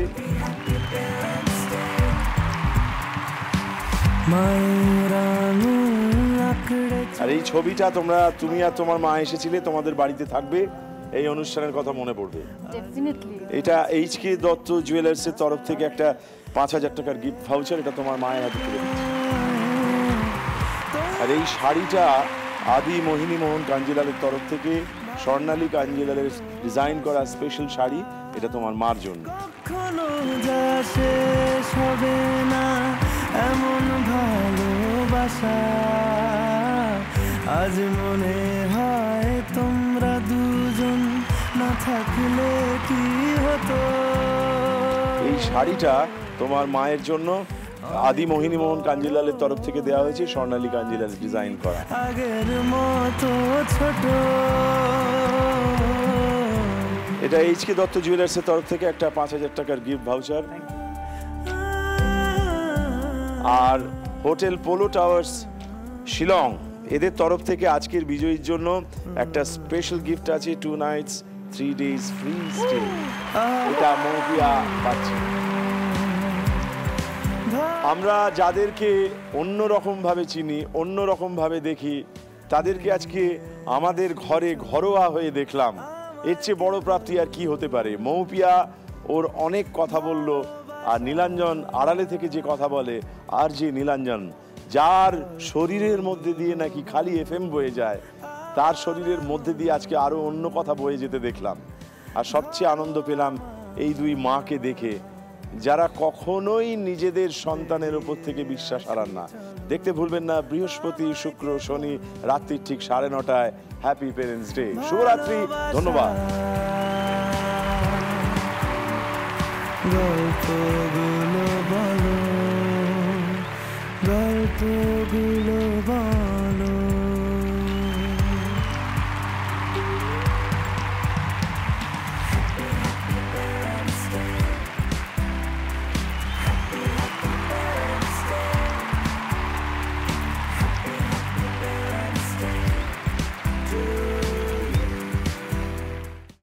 আর এই ছবিটা তুমি আর তোমার মা এসেছিলে, তোমাদের বাড়িতে থাকবে, এই অনুষ্ঠানের কথা মনে পড়বে। এটা এইচকে দত্ত জুয়েলার্সের তরফ থেকে একটা 5000 টাকার গিফট ভাউচার, এটা তোমার মায়ের হাতে তুলে দিচ্ছি। আর এই শাড়িটা আদি মোহিনী মোহন কাঞ্জিলালের তরফ থেকে স্বর্ণালী কাঞ্জিলালের ডিজাইন করা স্পেশাল শাড়ি, এটা তোমার মার জন্য। এমন ভালোবাসা আজ মনে হয় তোমরা দুজন না থাকলে কি হতো। এই শাড়িটা তোমার মায়ের জন্য আদি মোহিনী মোহন কাঞ্জিলালের তরফ থেকে দেওয়া হয়েছে, স্বর্ণালী কাঞ্জিলাল ডিজাইন করা। আগের মতো ছোট। এটা এইচকে দত্ত জুয়েলার্সের তরফ থেকে একটা 5000 টাকার গিফট ভাউচার। আর হোটেল পোলো টাওয়ার্স শিলং, এদের তরফ থেকে আজকের বিজয়ীর জন্য একটা স্পেশাল গিফট আছে, 2 nights 3 days ফ্রি স্টে। এটা মৌপিয়া পাচ্ছে। আমরা যাদেরকে অন্যরকম ভাবে চিনি, অন্যরকম ভাবে দেখি, তাদেরকে আজকে আমাদের ঘরে ঘরোয়া হয়ে দেখলাম। এর চেয়ে বড় প্রাপ্তি আর কি হতে পারে। মৌপিয়া ওর অনেক কথা বলল, আর নীলাঞ্জন আড়ালে থেকে যে কথা বলে, আর যে নীলাঞ্জন, যার শরীরের মধ্যে দিয়ে নাকি খালি FM বয়ে যায়, তার শরীরের মধ্যে দিয়ে আজকে আরো অন্য কথা বয়ে যেতে দেখলাম। আর সবচেয়ে আনন্দ পেলাম এই দুই মাকে দেখে, যারা কখনোই নিজেদের সন্তানের উপর থেকে বিশ্বাস হারান না। দেখতে ভুলবেন না বৃহস্পতি, শুক্র, শনি রাত্রি ঠিক 9:30। হ্যাপি পেরেন্টস ডে, শুভরাত্রি, ধন্যবাদ। গল্পগুলো বলো, গল্পগুলো বলো।